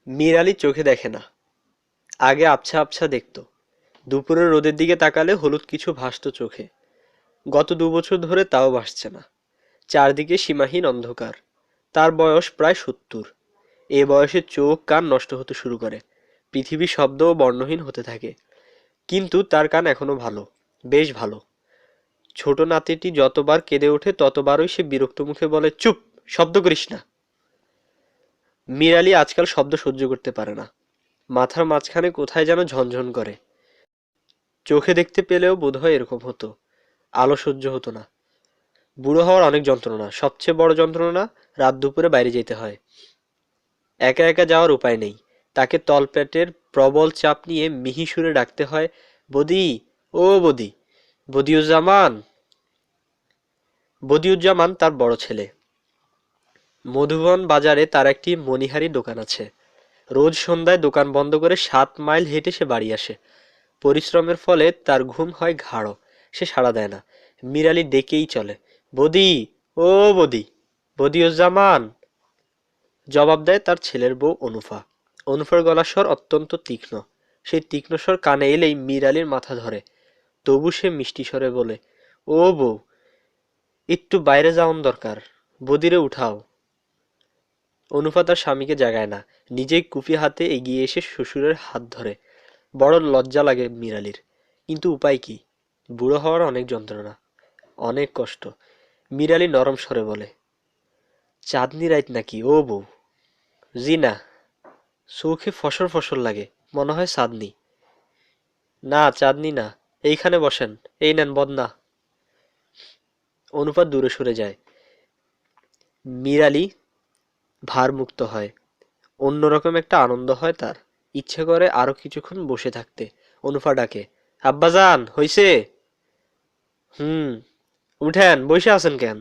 মিরালি চোখে দেখে না। আগে আবছা আবছা দেখতো। দুপুরের রোদের দিকে তাকালে হলুদ কিছু ভাসতো চোখে। গত 2 বছর ধরে তাও ভাসছে না। চারদিকে সীমাহীন অন্ধকার। তার বয়স প্রায় 70। এ বয়সে চোখ কান নষ্ট হতে শুরু করে। পৃথিবী শব্দ ও বর্ণহীন হতে থাকে। কিন্তু তার কান এখনো ভালো। বেশ ভালো। ছোট নাতিটি যতবার কেঁদে ওঠে ততবারই সে বিরক্ত মুখে বলে, চুপ! শব্দ করিস না। মিরালি আজকাল শব্দ সহ্য করতে পারে না। মাথার মাঝখানে কোথায় যেন ঝনঝন করে। চোখে দেখতে পেলেও বোধহয় এরকম হতো। আলো সহ্য হতো না। বুড়ো হওয়ার অনেক যন্ত্রণা, সবচেয়ে বড় যন্ত্রণা রাত দুপুরে বাইরে যেতে হয়। একা একা যাওয়ার উপায় নেই। তাকে তলপেটের প্রবল চাপ নিয়ে মিহি সুরে ডাকতে হয়, বদি, ও বদি, বদিউজ্জামান। বদিউজ্জামান তার বড় ছেলে। মধুবন বাজারে তার একটি মণিহারি দোকান আছে। রোজ সন্ধ্যায় দোকান বন্ধ করে 7 মাইল হেঁটে সে বাড়ি আসে। পরিশ্রমের ফলে তার ঘুম হয় গাঢ়। সে সাড়া দেয় না। মিরালি ডেকেই চলে, বদি, ও বদি, বদিউজ্জামান। জবাব দেয় তার ছেলের বউ অনুফা। অনুফার গলার স্বর অত্যন্ত তীক্ষ্ণ। সেই তীক্ষ্ণ স্বর কানে এলেই মিরালির মাথা ধরে। তবু সে মিষ্টি স্বরে বলে, ও বউ, একটু বাইরে যাওন দরকার, বদিরে উঠাও। অনুফা তার স্বামীকে জাগায় না। নিজেই কুপি হাতে এগিয়ে এসে শ্বশুরের হাত ধরে। বড় লজ্জা লাগে মিরালির। কিন্তু উপায় কি? বুড়ো হওয়ার অনেক যন্ত্রণা, অনেক কষ্ট। মিরালি নরম স্বরে বলে, চাঁদনি রাইত নাকি ও বউ? জি না, চোখে ফসর ফসর লাগে, মনে হয় চাঁদনি। না, চাঁদনি না। এইখানে বসেন, এই নেন বদনা। অনুপা দূরে সরে যায়। মিরালি ভারমুক্ত হয়। অন্যরকম একটা আনন্দ হয় তার। ইচ্ছে করে আরো কিছুক্ষণ বসে থাকতে। অনুপা ডাকে, আব্বাজান, হইছে? হুম। উঠেন, বসে আছেন কেন?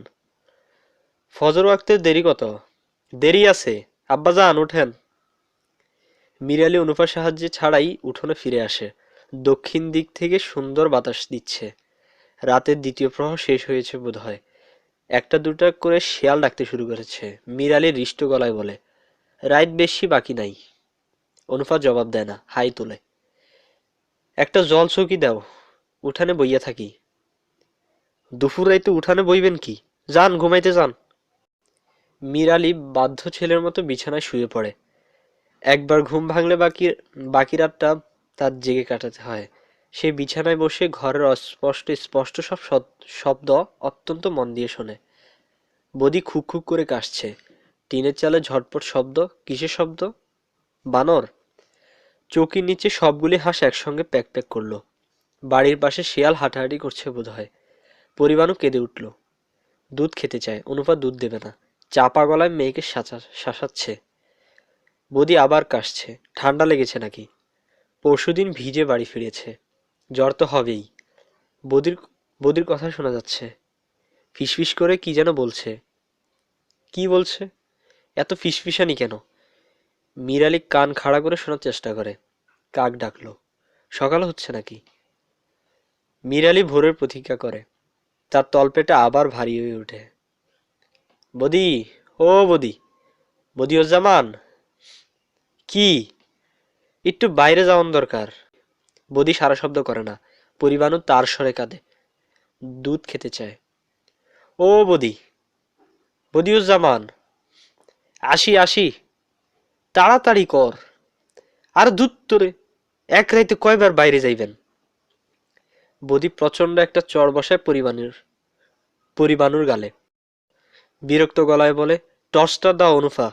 ফজর ওয়াক্তে দেরি কত? দেরি আছে। আব্বাজান, উঠেন। মিরালি অনুপার সাহায্যে ছাড়াই উঠোনে ফিরে আসে। দক্ষিণ দিক থেকে সুন্দর বাতাস দিচ্ছে। রাতের দ্বিতীয় প্রহর শেষ হয়েছে বোধহয়। একটা দুটা করে শেয়াল ডাকতে শুরু করেছে। মিরালি হৃষ্ট গলায় বলে, রাত বেশি বাকি নাই। অনুপা জবাব দেয় না, হাই তোলে। একটা জল চৌকি দাও, উঠানে বইয়া থাকি। দুপুর রাইতে উঠানে বইবেন কি? যান, ঘুমাইতে যান। মিরালি বাধ্য ছেলের মতো বিছানায় শুয়ে পড়ে। একবার ঘুম ভাঙলে বাকি বাকি রাতটা তার জেগে কাটাতে হয়। সে বিছানায় বসে ঘরের অস্পষ্ট স্পষ্ট সব শব্দ অত্যন্ত মন দিয়ে শোনে। বদি খুক খুক করে কাশছে। টিনের চালে ঝটপট শব্দ। কিসের শব্দ? বানর। চৌকির নিচে সবগুলি হাঁস একসঙ্গে প্যাক প্যাক করলো। বাড়ির পাশে শেয়াল হাঁটাহাঁটি করছে বোধহয়। পরিবাণু কেঁদে উঠল। দুধ খেতে চায়, অনুপা দুধ দেবে না। চাপা গলায় মেয়েকে শাসাচ্ছে। বদি আবার কাশছে। ঠান্ডা লেগেছে নাকি? পরশুদিন ভিজে বাড়ি ফিরেছে। জ্বর তো হবেই। বদির বদির কথা শোনা যাচ্ছে। ফিসফিস করে কি যেন বলছে। কি বলছে? এত ফিসফিসানি কেন? মিরালি কান খাড়া করে শোনার চেষ্টা করে। কাক ডাকলো। সকাল হচ্ছে নাকি? মিরালি ভোরের প্রতীক্ষা করে। তার তলপেটে আবার ভারী হয়ে ওঠে। বদি, ও বদি, বদিউজ্জামান। কি? একটু বাইরে যাওয়ান দরকার। বদি সারা শব্দ করে না। পরিবাণু তার স্বরে কাঁদে। দুধ খেতে চায়। ও বদি, বদিউজ্জামান। আসি আসি, তাড়াতাড়ি কর। আর দুধ তোরে, এক রাইতে কয়বার বাইরে যাইবেন? বদি প্রচন্ড একটা চড় বসায় পরিবাণুর গালে। বিরক্ত গলায় বলে, টর্চটা দাও অনুফা।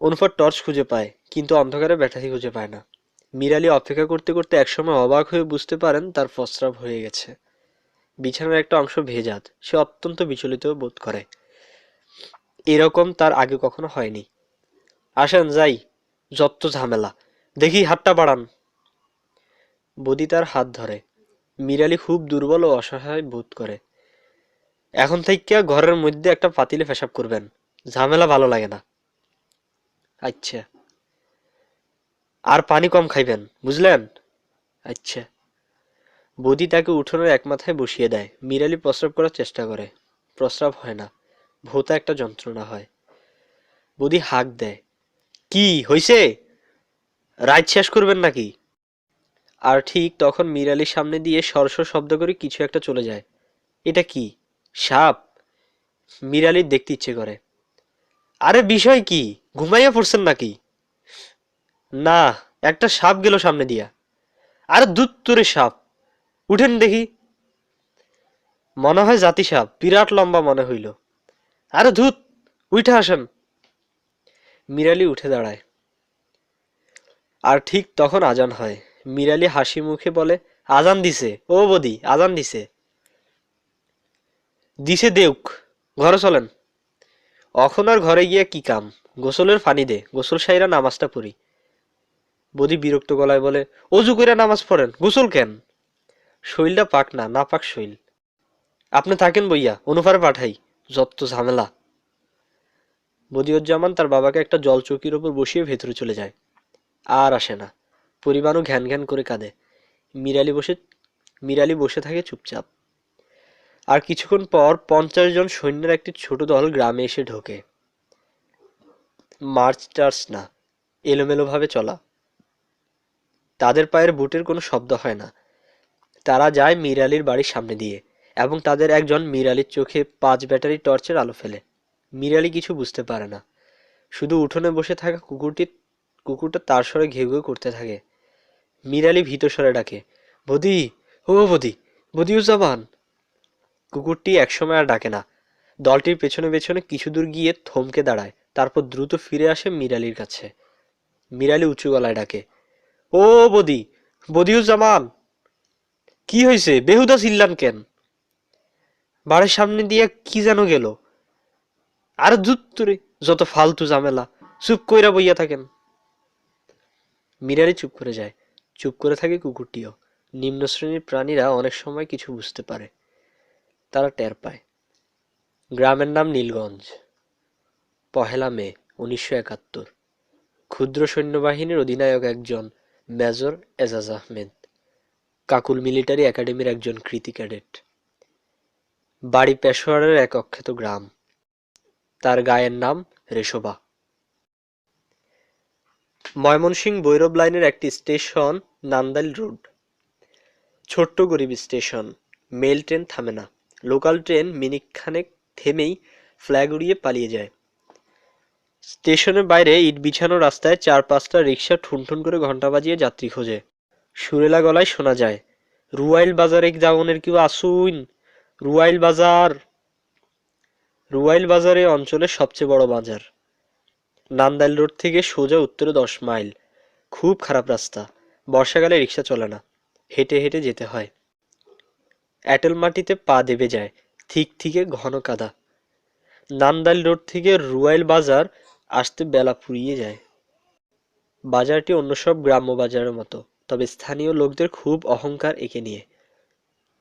অনুফা টর্চ খুঁজে পায়, কিন্তু অন্ধকারে ব্যাটারি খুঁজে পায় না। মিরালি অপেক্ষা করতে করতে একসময় অবাক হয়ে বুঝতে পারেন তার প্রস্রাব হয়ে গেছে। বিছানার একটা অংশ ভেজাত। সে অত্যন্ত বিচলিত বোধ করে। এরকম তার আগে কখনো হয়নি। আসেন যাই, যত ঝামেলা। দেখি হাতটা বাড়ান। বদি তার হাত ধরে। মিরালি খুব দুর্বল ও অসহায় বোধ করে। এখন থেকে ঘরের মধ্যে একটা পাতিলে পেশাব করবেন। ঝামেলা ভালো লাগে না। আচ্ছা। আর পানি কম খাইবেন, বুঝলেন? আচ্ছা। বদি তাকে উঠোনের এক মাথায় বসিয়ে দেয়। মিরালি প্রস্রাব করার চেষ্টা করে। প্রস্রাব হয় না। ভোঁতা একটা যন্ত্রণা হয়। বদি হাঁক দেয়, কি হইছে? রাইড শেষ করবেন নাকি? আর ঠিক তখন মীর আলীর সামনে দিয়ে সরসর শব্দ করে কিছু একটা চলে যায়। এটা কি? সাপ? মীর আলীর দেখতে ইচ্ছে করে। আরে বিষয় কি? ঘুমাইয়া পড়ছেন নাকি? না, একটা সাপ গেল সামনে দিয়া। আরে দূর তোরে সাপ, উঠেন দেখি। মনে হয় জাতি সাপ, বিরাট লম্বা মনে হইল। আরে ধুত, উঠে আসেন। মীর আলী উঠে দাঁড়ায়। আর ঠিক তখন আজান হয়। মীর আলী হাসি মুখে বলে, আজান দিছে ও বদি, আজান দিছে। দিছে দেউক, ঘরে চলেন। অখন আর ঘরে গিয়া কি কাম? গোসলের পানি দে, গোসল সাইরা নামাজটা পড়ি। বদি বিরক্ত গলায় বলে, অজু কইরা নামাজ পড়েন, গোসল কেন? শৈলটা পাক না, না পাক শৈল। আপনি থাকেন বইয়া, অনুফারে পাঠাই। যত ঝামেলা। বদিউজ্জামান তার বাবাকে একটা জলচৌকির ওপর বসিয়ে ভেতরে চলে যায়। আর আসে না। পরিবারও ঘ্যান ঘ্যান করে কাঁদে। মিরালি বসে মিরালি বসে থাকে চুপচাপ। আর কিছুক্ষণ পর 50 জন সৈন্যের একটি ছোট দল গ্রামে এসে ঢোকে। মার্চ টার্চ না, এলোমেলোভাবে চলা। তাদের পায়ের বুটের কোনো শব্দ হয় না। তারা যায় মীর আলীর বাড়ির সামনে দিয়ে, এবং তাদের একজন মীর আলীর চোখে 5 ব্যাটারি টর্চের আলো ফেলে। মীর আলী কিছু বুঝতে পারে না, শুধু উঠোনে বসে থাকা কুকুরটা তার স্বরে ঘেউ ঘেউ করতে থাকে। মীর আলী ভীত স্বরে ডাকে, বদি, ও বদি, বদিউজ্জামান। কুকুরটি একসময় আর ডাকে না। দলটির পেছনে পেছনে কিছু দূর গিয়ে থমকে দাঁড়ায়, তারপর দ্রুত ফিরে আসে মীর আলীর কাছে। মীর আলী উঁচু গলায় ডাকে, ও বদি, বদিউজ্জামান। কি হয়েছে, বেহুদা চিল্লান কেন? বাড়ির সামনে দিয়ে কি যেন গেল। আর ধুত তোরে, যত ফালতু ঝামেলা, চুপ কইরা বইয়া থাকেন। মীর আলী চুপ করে যায়। চুপ করে থাকে কুকুরটিও। নিম্ন শ্রেণীর প্রাণীরা অনেক সময় কিছু বুঝতে পারে। তারা টের পায়। গ্রামের নাম নীলগঞ্জ। 1 মে 1971। ক্ষুদ্র সৈন্যবাহিনীর অধিনায়ক একজন মেজর এজাজ আহমেদ। কাকুল মিলিটারি একাডেমির একজন কৃতী ক্যাডেট। বাড়ি পেশোয়ারের এক অখ্যাত গ্রাম। তার গায়ের নাম রেশোবা। ময়মনসিংহ ভৈরব লাইনের একটি স্টেশন নান্দাইল রোড। ছোট্ট গরিব স্টেশন। মেল ট্রেন থামে না। লোকাল ট্রেন মিনিট খানেক থেমেই ফ্ল্যাগ উড়িয়ে পালিয়ে যায়। স্টেশনের বাইরে ইট বিছানো রাস্তায় 4-5টা রিকশা ঠুনঠুন করে ঘন্টা বাজিয়ে যাত্রী খোঁজে। সুরেলা গলায় শোনা যায়, রুয়াইল বাজারে যাওনের কেউ আসুন, রুয়াইল বাজার। রুয়াইল বাজার এই অঞ্চলের সবচেয়ে বড় বাজার। নান্দাইল রোড থেকে সোজা উত্তরে 10 মাইল। খুব খারাপ রাস্তা। বর্ষাকালে রিক্সা চলে না, হেঁটে হেঁটে যেতে হয়। এঁটেল মাটিতে পা দেবে যায়, ঠিক থেকে ঘন কাদা। নান্দাইল রোড থেকে রুয়াইল বাজার আসতে বেলা ফুরিয়ে যায়। বাজারটি অন্য সব গ্রাম্য বাজারের মতো, তবে স্থানীয় লোকদের খুব অহংকার একে নিয়ে।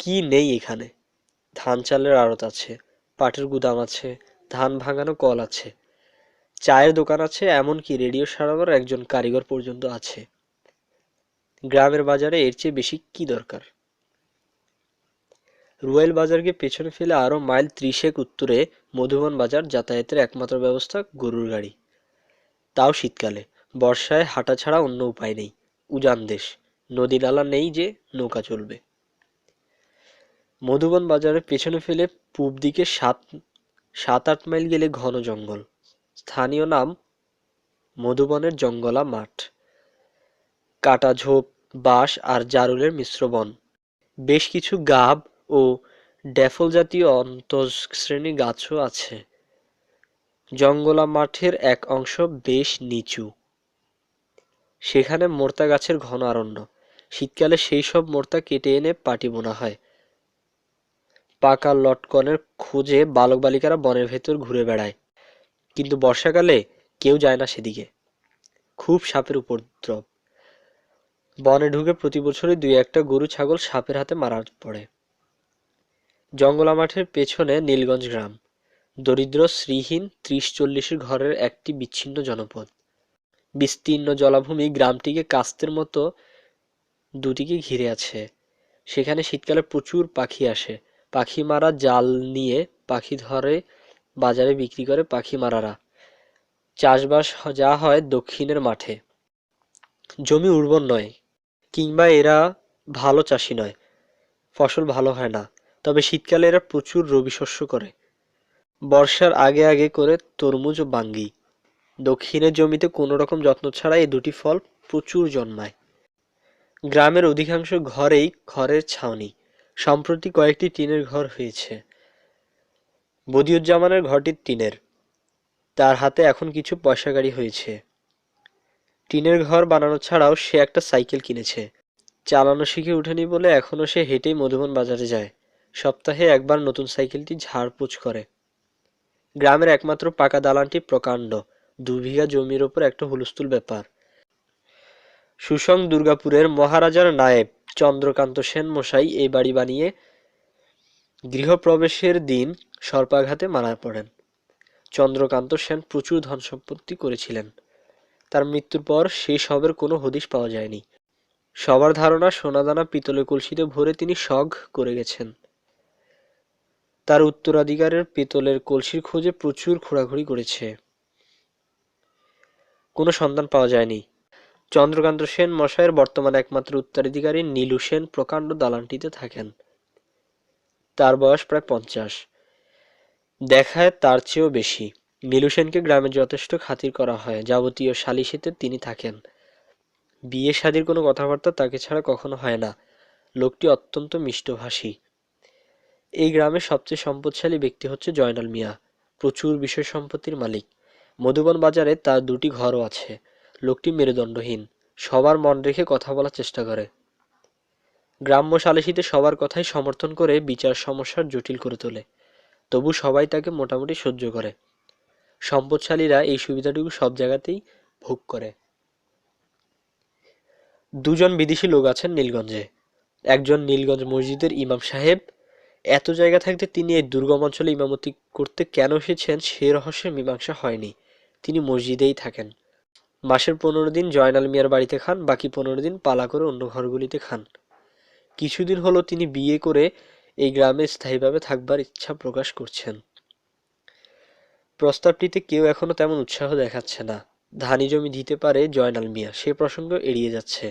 কি নেই এখানে? ধান চালের আড়ত আছে, পাটের গুদাম আছে, ধান ভাঙানো কল আছে, চায়ের দোকান আছে, এমনকি রেডিও সারাবার একজন কারিগর পর্যন্ত আছে। গ্রামের বাজারে এর চেয়ে বেশি কি দরকার? রুয়াইল বাজারকে পেছনে ফেলে আরো মাইল 30 উত্তরে মধুবন বাজার যাতায়াতের একমাত্র ব্যবস্থা গরুর গাড়ি। তাও শীতকালে। বর্ষায় হাঁটা ছাড়া অন্য উপায় নেই। উজান দেশ, নদী নালা নেই যে নৌকা চলবে। মধুবন বাজারের পেছনে ফেলে পূব দিকে 7-8 মাইল গেলে ঘন জঙ্গল। স্থানীয় নাম মধুবনের জঙ্গলা মাঠ। কাটা ঝোপ, বাঁশ আর জারুলের মিশ্র বন। বেশ কিছু গাব ও ড্যাফল জাতীয় অন্তঃশ্রেণী গাছও আছে। জঙ্গলা মাঠের এক অংশ বেশ নিচু। সেখানে মোর্তা গাছের ঘন অরণ্য। শীতকালে সেই সব মোর্তা কেটে এনে পাটি বোনা হয়। পাকা লটকনের খোঁজে বালক বালিকারা বনের ভেতর ঘুরে বেড়ায়, কিন্তু বর্ষাকালে কেউ যায় না সেদিকে। খুব সাপের উপদ্রব। বনে ঢুকে প্রতি বছরই 2-1টা গরু ছাগল সাপের হাতে মারা পড়ে। জঙ্গলা মাঠের পেছনে নীলগঞ্জ গ্রাম। দরিদ্র শ্রীহীন 30-40 ঘরের একটি বিচ্ছিন্ন জনপদ। বিস্তীর্ণ জলাভূমি গ্রামটিকে কাস্তের মতো দুদিকে ঘিরে আছে। সেখানে শীতকালে প্রচুর পাখি আসে। পাখি মারা জাল নিয়ে পাখি ধরে বাজারে বিক্রি করে পাখি মারারা। চাষবাস যা হয় দক্ষিণের মাঠে। জমি উর্বর নয়, কিংবা এরা ভালো চাষি নয়, ফসল ভালো হয় না। তবে শীতকালে এরা প্রচুর রবি শস্য করে। বর্ষার আগে আগে করে তরমুজ ও বাঙ্গি। দক্ষিণের জমিতে কোনো রকম যত্ন ছাড়া এই দুটি ফল প্রচুর জন্মায়। গ্রামের অধিকাংশ ঘরেই খড়ের ছাউনি। সম্প্রতি কয়েকটি টিনের ঘর হয়েছে। বদিউজ্জামানের ঘরটি টিনের। তার হাতে এখন কিছু পয়সা গাড়ি হয়েছে। টিনের ঘর বানানো ছাড়াও সে একটা সাইকেল কিনেছে। চালানো শিখে ওঠেনি বলে এখনো সে হেঁটেই মধুবন বাজারে যায়। সপ্তাহে একবার নতুন সাইকেলটি ঝাড়পোছ করে। গ্রামের একমাত্র পাকা দালানটি প্রকাণ্ড। 2 বিঘা জমির ওপর একটা হুলস্থুল ব্যাপার। সুসং দুর্গাপুরের মহারাজার নায়েব চন্দ্রকান্ত সেন মশাই এই বাড়ি বানিয়ে গৃহপ্রবেশের দিন সর্পাঘাতে মারা পড়েন। চন্দ্রকান্ত সেন প্রচুর ধন সম্পত্তি করেছিলেন। তার মৃত্যুর পর সেই সবের কোনো হদিশ পাওয়া যায়নি। সবার ধারণা সোনাদানা পিতলের কলসিতে ভরে তিনি শখ করে গেছেন। তার উত্তরাধিকারের পিতলের কলসির খোঁজে প্রচুর খোঁড়াখুড়ি করেছে, কোনো সন্ধান পাওয়া যায়নি। চন্দ্রকান্ত সেন মশাইয়ের বর্তমান একমাত্র উত্তরাধিকারী নীলু সেন প্রকাণ্ড দালানটিতে থাকেন। তার বয়স প্রায় 50, দেখায় তার চেয়েও বেশি। নীলু সেনকে গ্রামে যথেষ্ট খাতির করা হয়। যাবতীয় সালিসেতে তিনি থাকেন। বিয়ে শাদির কোনো কথাবার্তা তাকে ছাড়া কখনো হয় না। লোকটি অত্যন্ত মিষ্টভাষী। এই গ্রামের সবচেয়ে সম্পদশালী ব্যক্তি হচ্ছে জয়নাল মিয়া। প্রচুর বিষয় সম্পত্তির মালিক। মধুবন বাজারে তার 2টি ঘরও আছে। লোকটি মেরুদণ্ডহীন, সবার মন রেখে কথা বলার চেষ্টা করে। গ্রাম্য সালিসিতে সবার কথাই সমর্থন করে বিচার সমস্যার জটিল করে তোলে। তবু সবাই তাকে মোটামুটি সহ্য করে। সম্পদশালীরা এই সুবিধাটুকু সব জায়গাতেই ভোগ করে। 2জন বিদেশি লোক আছেন নীলগঞ্জে। একজন নীলগঞ্জ মসজিদের ইমাম সাহেব। এত জায়গা থাকতে তিনি এই দুর্গম অঞ্চলে ইমামতি করতে কেন এসেছেন সে রহস্যের মীমাংসা হয়নি। তিনি মসজিদেই থাকেন। মাসের 15 দিন জয়নাল মিয়ার বাড়িতে খান, বাকি 15 দিন পালা করে অন্য ঘরগুলিতে খান। কিছুদিন হলো তিনি বিয়ে করে এই গ্রামে স্থায়ীভাবে থাকবার ইচ্ছা প্রকাশ করছেন। প্রস্তাবটিতে কেউ এখনো তেমন উৎসাহ দেখাচ্ছে না। ধানি জমি দিতে পারে জয়নাল মিয়া, সে প্রসঙ্গ এড়িয়ে যাচ্ছে।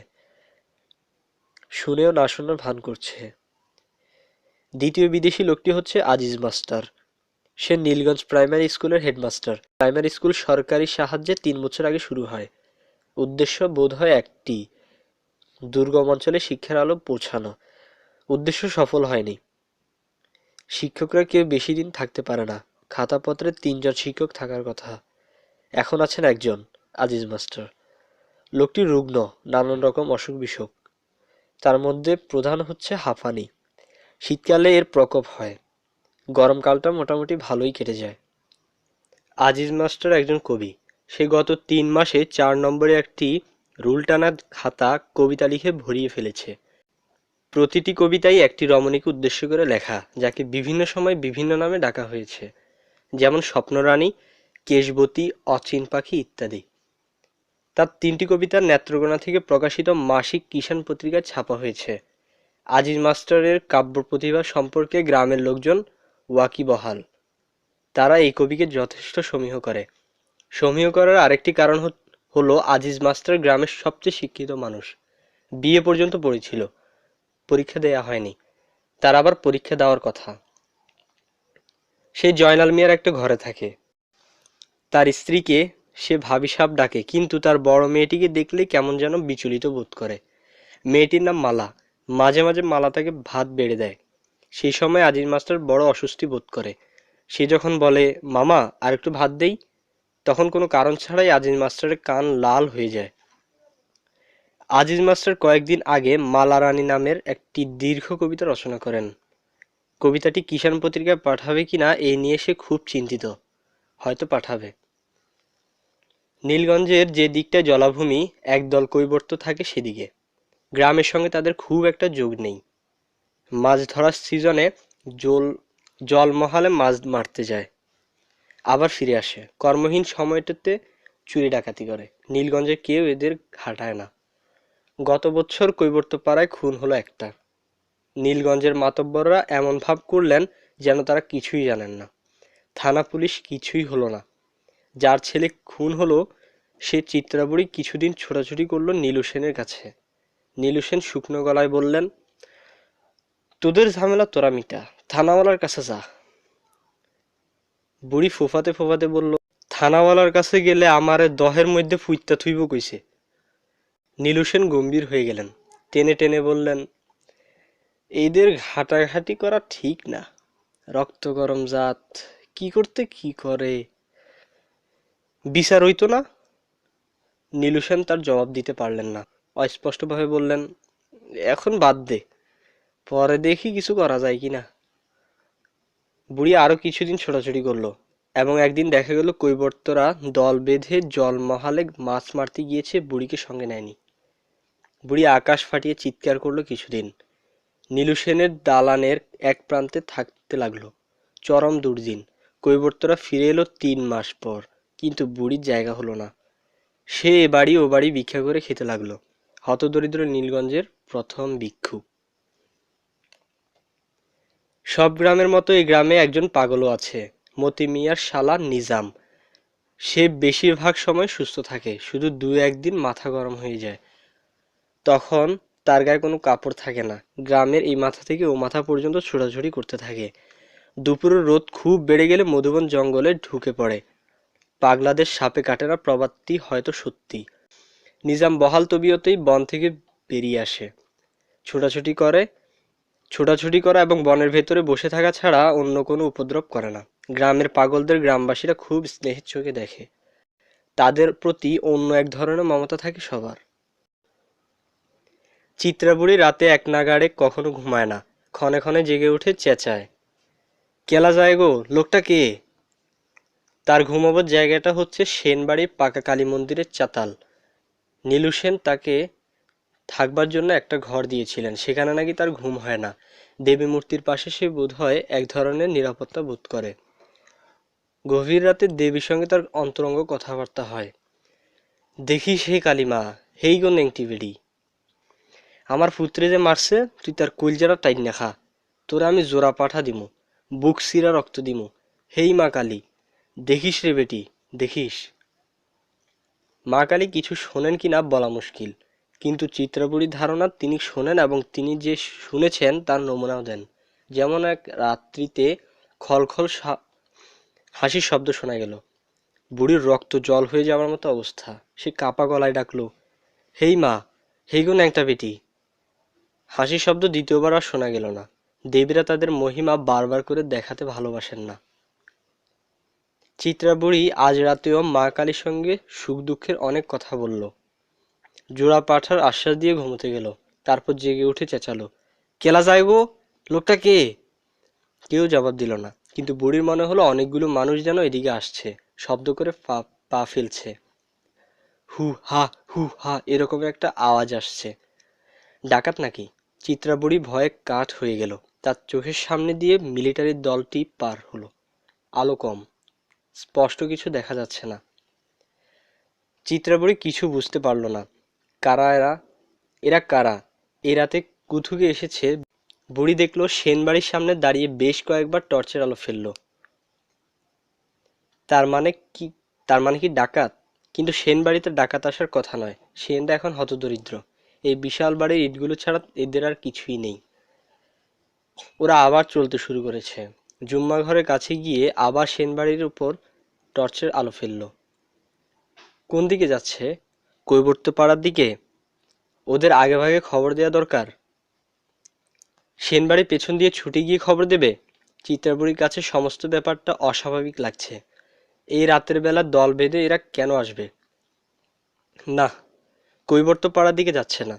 শুনেও না শোনার ভান করছে। দ্বিতীয় বিদেশি লোকটি হচ্ছে আজিজ মাস্টার। সে নীলগঞ্জ প্রাইমারি স্কুলের হেডমাস্টার। প্রাইমারি স্কুল সরকারি সাহায্যে 3 বছর আগে শুরু হয়। উদ্দেশ্য বোধহয় একটি, দুর্গম অঞ্চলে শিক্ষার আলো পৌঁছানো। উদ্দেশ্য সফল হয়নি। শিক্ষকরা কেউ বেশি দিন থাকতে পারে না। খাতাপত্রে 3 জন শিক্ষক থাকার কথা, এখন আছেন একজন, আজিজ মাস্টার। লোকটি রুগ্ন, নানান রকম অসুখ বিসুখ। তার মধ্যে প্রধান হচ্ছে হাঁপানি। শীতকালে এর প্রকোপ হয়, গরমকালটা মোটামুটি ভালোই কেটে যায়। আজিজ মাস্টার একজন কবি। সে গত 3 মাসে 4 নম্বরে একটি রুল টানা খাতা কবিতা লিখে ভরিয়ে ফেলেছে। প্রতিটি কবিতাই একটি রমণীকে উদ্দেশ্য করে লেখা, যাকে বিভিন্ন সময় বিভিন্ন নামে ডাকা হয়েছে, যেমন স্বপ্নরানী, কেশবতী, অচিন পাখি ইত্যাদি। তার 3টি কবিতা নেত্রকোনা থেকে প্রকাশিত মাসিক কিষাণ পত্রিকায় ছাপা হয়েছে। আজিজ মাস্টারের কাব্য প্রতিভা সম্পর্কে গ্রামের লোকজন ওয়াকিবহাল। তারা এই কবিকে যথেষ্ট সমীহ করে। সমীহ করার আরেকটি কারণ হলো আজিজ মাস্টার গ্রামের সবচেয়ে শিক্ষিত মানুষ। বিয়ে পর্যন্ত পড়েছিল, পরীক্ষা দেয়া হয়নি। তার আবার পরীক্ষা দেওয়ার কথা। সে জয়নাল মিয়ার একটা ঘরে থাকে। তার স্ত্রীকে সে ভাবিসাব ডাকে, কিন্তু তার বড় মেয়েটিকে দেখলে কেমন যেন বিচলিত বোধ করে। মেয়েটির নাম মালা। মাঝে মাঝে মালা তাকে ভাত বেড়ে দেয়। সেই সময় আজিজ মাস্টার বড় অস্বস্তি বোধ করে। সে যখন বলে, মামা আর একটু ভাত দেই, তখন কোনো কারণ ছাড়াই আজিজ মাস্টারের কান লাল হয়ে যায়। আজিজ মাস্টার কয়েকদিন আগে মালা রানী নামের একটি দীর্ঘ কবিতা রচনা করেন। কবিতাটি কিষাণ পত্রিকায় পাঠাবে কিনা এই নিয়ে সে খুব চিন্তিত। হয়তো পাঠাবে। নীলগঞ্জের যে দিকটায় জলাভূমি, একদল কৈবর্ত থাকে সেদিকে। গ্রামের সঙ্গে তাদের খুব একটা যোগ নেই। মাছ ধরার সিজনে জলমহালে মাছ মারতে যায়, আবার ফিরে আসে। কর্মহীন সময়টাতে চুরি ডাকাতি করে। নীলগঞ্জে কেউ এদের ঘাটায় না। গত বছর কৈবর্তপাড়ায় খুন হলো একটা। নীলগঞ্জের মাতব্বররা এমন ভাব করলেন যেন তারা কিছুই জানেন না। থানা পুলিশ কিছুই হলো না। যার ছেলে খুন হলো সে চিত্রাবুড়ি কিছুদিন ছোটাছুটি করলো নীলু সেনের কাছে। নীলু সেন শুকনো গলায় বললেন, তোদের ঝামেলা তোরা মিটা, থানাওয়ালার কাছে যা। বুড়ি ফোফাতে ফোফাতে বলল, থানাওয়ালার কাছে গেলে আমারে দহের মধ্যে ফুইত্তা থুইব কইছে। নীলু সেন গম্ভীর হয়ে গেলেন, টেনে টেনে বললেন, এদের ঘাটাঘাটি করা ঠিক না, রক্ত গরম জাত, কি করতে কি করে, বিচার হইতো না? নীলু সেন তার জবাব দিতে পারলেন না, অস্পষ্টভাবে বললেন, এখন বাদ দে, পরে দেখি কিছু করা যায় কিনা। বুড়ি আরো কিছুদিন ছোটাছুটি করলো এবং একদিন দেখা গেল কৈবর্তরা দল বেঁধে জলমহালে মাছ মারতে গিয়েছে, বুড়িকে সঙ্গে নেয়নি। বুড়ি আকাশ ফাটিয়ে চিৎকার করলো কিছুদিন। নীলু সেনের দালানের এক প্রান্তে থাকতে লাগলো। চরম দুর্দিন। কৈবর্তরা ফিরে এলো 3 মাস পর, কিন্তু বুড়ির জায়গা হলো না। সে এ বাড়ি ও বাড়ি ভিক্ষা করে খেতে লাগলো, হতদরিদ্র নীলগঞ্জের প্রথম ভিক্ষু। সব গ্রামের মতো এই গ্রামে একজন পাগলও আছে, মতি মিয়ার শালা নিজাম। সে বেশিরভাগ সময় সুস্থ থাকে, শুধু 2-1 দিন মাথা গরম হয়ে যায়, তখন তার গায়ে কোনো কাপড় থাকে না। গ্রামের এই মাথা থেকে ও মাথা পর্যন্ত ছোটাছুটি করতে থাকে। দুপুরের রোদ খুব বেড়ে গেলে মধুবন জঙ্গলে ঢুকে পড়ে। পাগলাদের সাপে কাটে না প্রবাদটি হয়তো সত্যি। নিজাম বহাল তবিয়তেই বন থেকে বেরিয়ে আসে, ছোটাছুটি করে ছোটাছুটি করা এবং বনের ভেতরে বসে থাকা ছাড়া অন্য কোনো উপদ্রব করে না। গ্রামের পাগলদের গ্রামবাসীরা খুব স্নেহের চোখে দেখে, তাদের প্রতি অন্য এক ধরনের মমতা থাকে সবার। চিত্রাবুড়ি রাতে এক নাগাড়ে কখনো ঘুমায় না, ক্ষণে ক্ষণে জেগে উঠে চেঁচায়, কেলা যায় গো, লোকটা কে? তার ঘুমাবার জায়গাটা হচ্ছে সেনবাড়ির পাকা কালী মন্দিরের চাতাল। নীলু সেন তাকে থাকবার জন্য একটা ঘর দিয়েছিলেন, সেখানে নাকি তার ঘুম হয় না। দেবী মূর্তির পাশে সে বোধহয় এক ধরনের নিরাপত্তা বোধ করে। গভীর রাতে দেবীর সঙ্গে তার অন্তরঙ্গ কথাবার্তা হয়। দেখি সেই কালিমা, হেই গো নেংটি বেড়ি, আমার পুত্রে যে মারছে তুই তার কলজাটা টাইন্না খা, তোরা আমি জোড়া পাঠা দিমু, বুক সিরা রক্ত দিমু, হেই মা কালী, দেখিস রে বেটি, দেখিস। মা কালী কিছু শোনেন কিনা বলা মুশকিল, কিন্তু চিত্রাবুড়ির ধারণা তিনি শোনেন এবং তিনি যে শুনেছেন তার নমুনাও দেন। যেমন এক রাত্রিতে খলখল হাসির শব্দ শোনা গেল। বুড়ির রক্ত জল হয়ে যাওয়ার মতো অবস্থা। সে কাপা গলায় ডাকলো, হেই মা, হেই গো ন্যাংটা বেটি। হাসির শব্দ দ্বিতীয়বার আর শোনা গেল না। দেবীরা তাদের মহিমা বারবার করে দেখাতে ভালোবাসেন না। চিত্রাবুড়ি আজ রাতেও মা কালীর সঙ্গে সুখ দুঃখের অনেক কথা বলল। জোড়া পাঠার আশ্বাস দিয়ে ঘুমোতে গেল, তারপর জেগে উঠে চেঁচালো, কেলা যায় গো, লোকটা কে? কেউ জবাব দিল না, কিন্তু বুড়ির মনে হলো অনেকগুলো মানুষ যেন এদিকে আসছে, শব্দ করে পা পা ফেলছে। হু হা হু হা এরকম একটা আওয়াজ আসছে। ডাকাত নাকি? চিত্রাবুড়ি ভয়ে কাঠ হয়ে গেল। তার চোখের সামনে দিয়ে মিলিটারির দলটি পার হলো। আলো কম, স্পষ্ট কিছু দেখা যাচ্ছে না। চিত্রাবুড়ি কিছু বুঝতে পারল না। কারা এরা? এরা কারা? এ রাতে কুথুকে এসেছে। বুড়ি দেখলো সেনবাড়ির সামনে দাঁড়িয়ে বেশ কয়েকবার টর্চের আলো ফেললো। তার মানে কি? তার মানে কি ডাকাত? কিন্তু সেনবাড়িতে ডাকাত আসার কথা নয়। সেনরা এখন হতদরিদ্র। এই বিশাল বাড়ির ইটগুলো ছাড়া এদের আর কিছুই নেই। ওরা আবার চলতে শুরু করেছে। জুম্মা ঘরের কাছে গিয়ে আবার সেনবাড়ির উপর টর্চের আলো ফেললো। কোন দিকে যাচ্ছে? কৈবর্ত পাড়ার দিকে? ওদের আগেভাগে খবর দেওয়া দরকার। সেনবাড়ির পেছন দিয়ে ছুটে গিয়ে খবর দেবে? চিত্রাবুড়ির কাছে সমস্ত ব্যাপারটা অস্বাভাবিক লাগছে। এই রাতের বেলা দল বেঁধে এরা কেন আসবে? না, কৈবর্ত পাড়ার দিকে যাচ্ছে না।